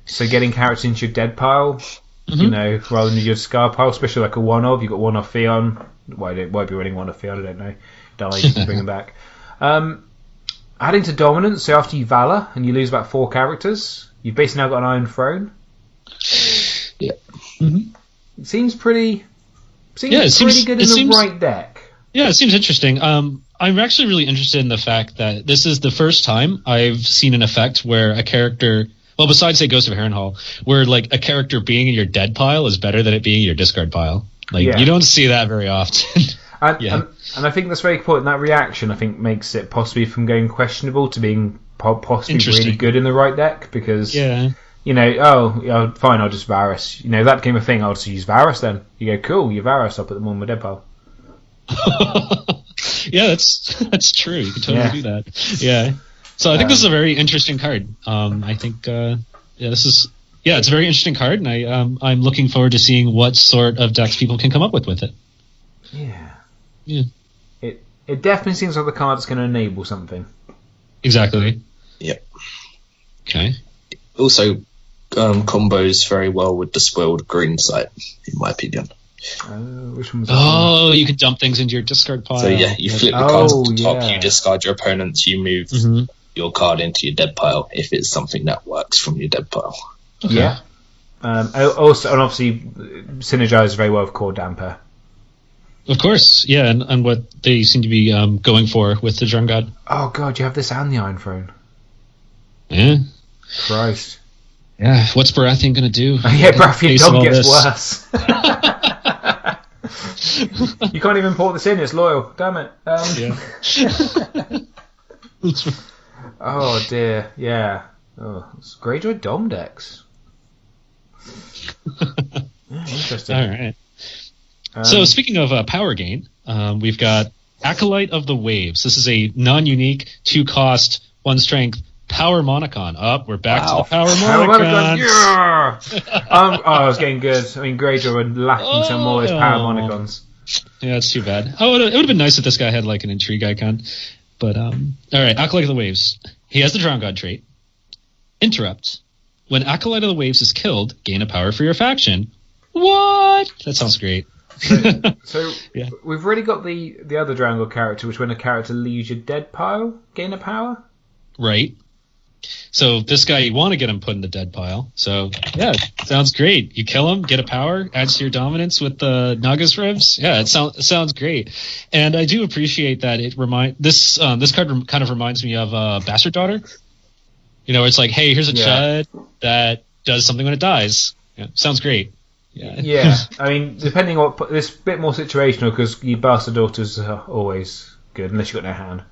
So getting characters into your dead pile, rather than your discard pile, especially like a one-of. You've got one-off Theon. Why be running one-off Theon? I don't know. Die, you can bring him back. Adding to dominance, so after you Valor and you lose about 4 characters, you've basically now got an Iron Throne. Yeah. Mm-hmm. It seems pretty good in the right deck. Yeah, it seems interesting. I'm actually really interested in the fact that this is the first time I've seen an effect where a character, well, besides say Ghost of Harrenhal, where like a character being in your dead pile is better than it being in your discard pile. Like you don't see that very often. And I think that's very important. That reaction, I think, makes it possibly from going questionable to being possibly really good in the right deck, because you know, fine, I'll just Varus. You know, that became a thing. I'll just use Varus then. You go, cool, you Varus. I'll put them on my dead pile. Yeah, that's true. You can totally do that. Yeah. So I think this is a very interesting card. I think it's a very interesting card, and I'm looking forward to seeing what sort of decks people can come up with it. Yeah. Yeah. It definitely seems like the card that's going to enable something. Exactly. Yep. Okay. Also, combos very well with the spoiled green site, in my opinion. Which one was that? You can dump things into your discard pile. So yeah, you flip the cards at the top, you discard your opponents, you move your card into your dead pile if it's something that works from your dead pile. Okay. Yeah. Also, and obviously, synergizes very well with Core Damper. Of course, yeah, and what they seem to be going for with the Drum God. Oh god, you have this and the Iron Throne. Yeah. Christ. Yeah, what's Baratheon going to do? Yeah, Baratheon Dog gets worse. You can't even port this in, it's loyal. Damn it. Oh dear, yeah. Oh, it's Greyjoy Dom decks. Interesting. All right. So speaking of power gain, we've got Acolyte of the Waves. This is a non-unique 2-cost, 1 strength power Monocon. We're back to the power Monocons. Yeah! I was getting good. I mean, Greyjoy were lacking some more of his power Monocons. Yeah, it's too bad. It would have been nice if this guy had like an intrigue icon. But all right, Acolyte of the Waves. He has the Drown God trait. Interrupt. When Acolyte of the Waves is killed, gain a power for your faction. What? That sounds great. So yeah. We've already got the other Drown God character, which when a character leaves your dead pile, gain a power. Right. So this guy, you want to get him put in the dead pile. So yeah, sounds great. You kill him, get a power, adds to your dominance with the Naga's Ribs. Yeah, it sounds great. And I do appreciate that this card kind of reminds me of Bastard Daughter. You know, it's like, hey, here's a chud that does something when it dies. Yeah, sounds great. Yeah. I mean, depending on what, it's a bit more situational because your Bastard Daughters are always good unless you've got no hand.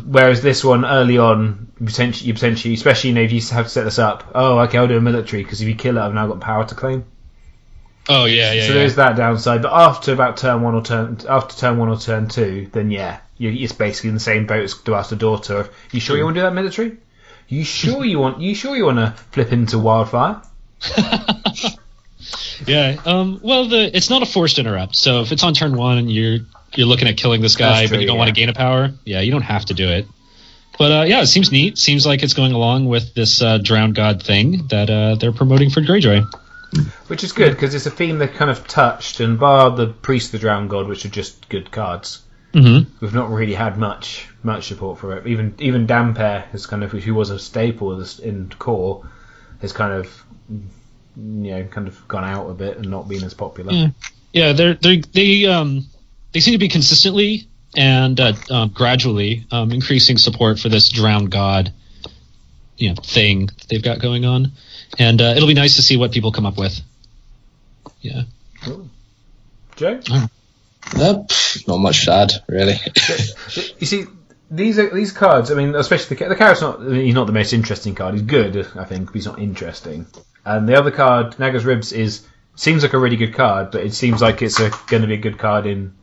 Whereas this one early on, you potentially, especially if you have to set this up. Oh, okay, I'll do a military because if you kill it, I've now got power to claim. Oh yeah. So there's that downside. But after turn 1 or turn 2, then it's basically in the same boat as the Bastard Daughter. You sure you want to do that military? You sure you want to flip into Wildfire? Yeah. Well, it's not a forced interrupt. So if it's on turn 1 and you're looking at killing this guy, but you don't want to gain a power, you don't have to do it. But it seems neat. Seems like it's going along with this Drowned God thing that they're promoting for Greyjoy. Which is good because it's a theme they've kind of touched, and bar the Priest of the Drowned God, which are just good cards. We've not really had much support for it. Even Damper is kind of, who was a staple in core, has kind of gone out a bit and not been as popular. Yeah, they seem to be consistently and gradually increasing support for this Drowned God, thing that they've got going on, and it'll be nice to see what people come up with. Yeah. Cool. Joe? Not much to add, really. You see, these cards. I mean, especially the card's he's not the most interesting card. He's good, I think, but he's not interesting. And the other card, Naga's Ribs, seems like a really good card, but it seems like it's going to be a good card in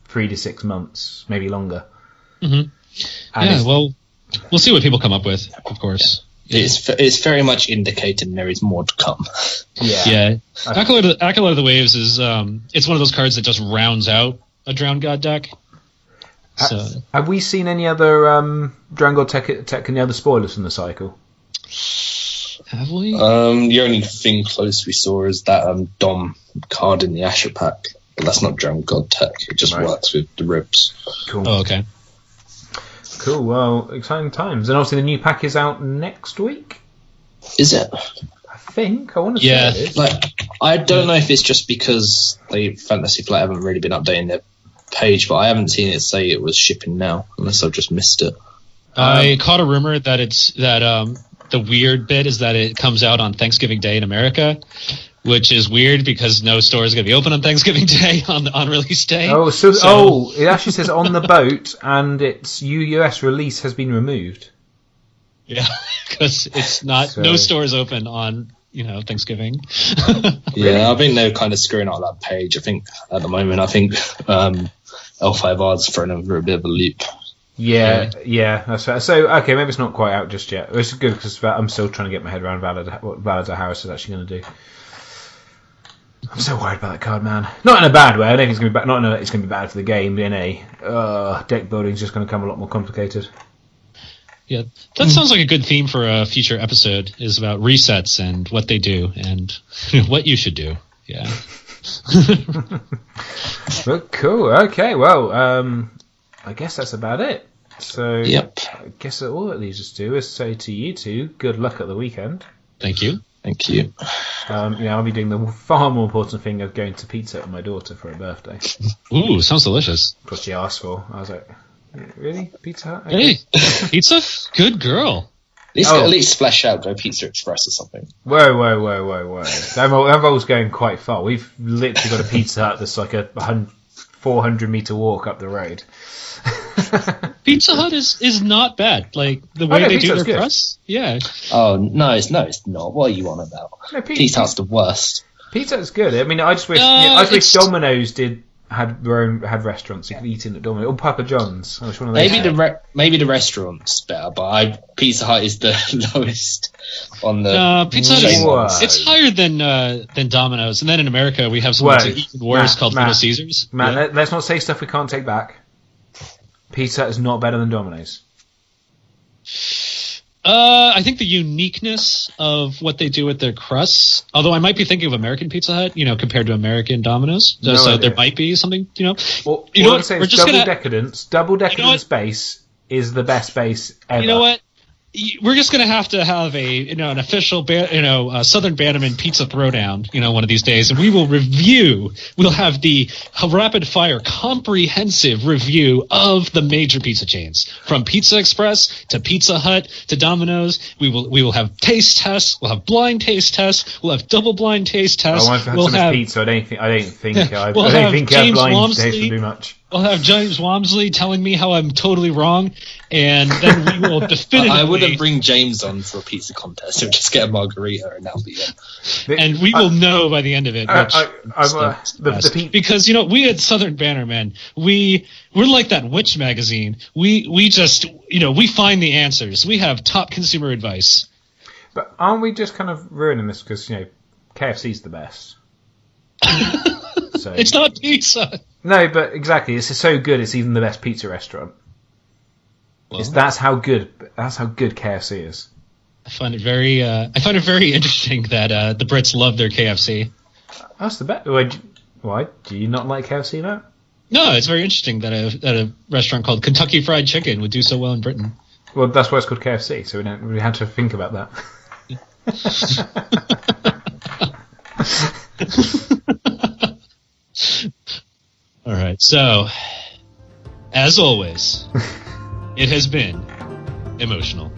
3 to 6 months, maybe longer. Well, we'll see what people come up with, of course. It's very much indicating there is more to come. Yeah. Acolyte of the Waves is it's one of those cards that just rounds out a Drowned God deck. So. Have we seen any other Drowned God tech in the other spoilers from the cycle? Have we? The only thing close we saw is that Dom card in the Asher pack. But that's not Drowned God tech. It just works with the ribs. Cool. Oh, okay. Cool. Well, exciting times. And obviously the new pack is out next week. Is it? I think. I want to say it is. I don't know if it's just because Fantasy Flight haven't really been updating their page, but I haven't seen it say it was shipping now, unless I've just missed it. I caught a rumor that the weird bit is that it comes out on Thanksgiving Day in America, which is weird because no store is going to be open on Thanksgiving Day on release day. It actually says on the boat, and its US release has been removed. Yeah, because it's not no stores open on Thanksgiving. Yeah, I think they're kind of screwing out that page. I think at the moment, L5R's thrown over a bit of a loop. Yeah, that's fair. So, okay, maybe it's not quite out just yet. It's good because I'm still trying to get my head around what Validar Harris is actually going to do. I'm so worried about that card, man. Not in a bad way. I don't think it's going to be bad. Not in a, it's going to be bad for the game. Deck building's just going to become a lot more complicated. Yeah, that sounds like a good theme for a future episode. Is about resets and what they do and what you should do. Yeah. Well, cool. Okay. Well, I guess that's about it. So, yep. I guess all that leaves us to do is say to you two, good luck at the weekend. Thank you. Thank you. I'll be doing the far more important thing of going to pizza with my daughter for her birthday. Ooh, sounds delicious. What she asked for. I was like, really? Pizza Hut? Okay. Hey, pizza? Good girl. At least splash out, go Pizza Express or something. Whoa. That roll's going quite far. We've literally got a Pizza Hut that's like a 400-meter walk up the road. Pizza Hut is not bad. Like the way they do their crust. Yeah. Oh no, it's not. What are you on about? No, Pizza Hut's the worst. Pizza Hut's good. I mean, I just wish Domino's had restaurants you could eat in at Domino's or Papa John's. I wish one of those maybe the restaurant's better, but Pizza Hut is the lowest on the. Pizza Hut it's higher than Domino's, and then in America we have something even worse called Little Caesars. Matt, let's not say stuff we can't take back. Pizza Hut is not better than Domino's. I think the uniqueness of what they do with their crusts, although I might be thinking of American Pizza Hut, compared to American Domino's. So there might be something, Well, you know what I'm saying is Double Decadence base is the best base ever. You know what? We're just going to have an official, Southern Bannermen pizza throwdown, one of these days, and we will review. We'll have the rapid fire, comprehensive review of the major pizza chains, from Pizza Express to Pizza Hut to Domino's. We will have taste tests. We'll have blind taste tests. We'll have double blind taste tests. I've had so much pizza. I don't think blind taste will do much. I'll have James Wamsley telling me how I'm totally wrong, and then we will definitively... I wouldn't bring James on for a pizza contest. We'll just get a margarita and that'll be it. And we will know by the end of it because, we at Southern Bannermen, we're like that witch magazine. We just, we find the answers. We have top consumer advice. But aren't we just kind of ruining this because, KFC's the best? So. It's not pizza. No, but exactly, it's so good. It's even the best pizza restaurant. Well, that's how good KFC is. I find it very interesting that the Brits love their KFC. That's the best. Why do you not like KFC, Matt? No, it's very interesting that a restaurant called Kentucky Fried Chicken would do so well in Britain. Well, that's why it's called KFC. So we had to think about that. All right, so, as always, it has been emotional.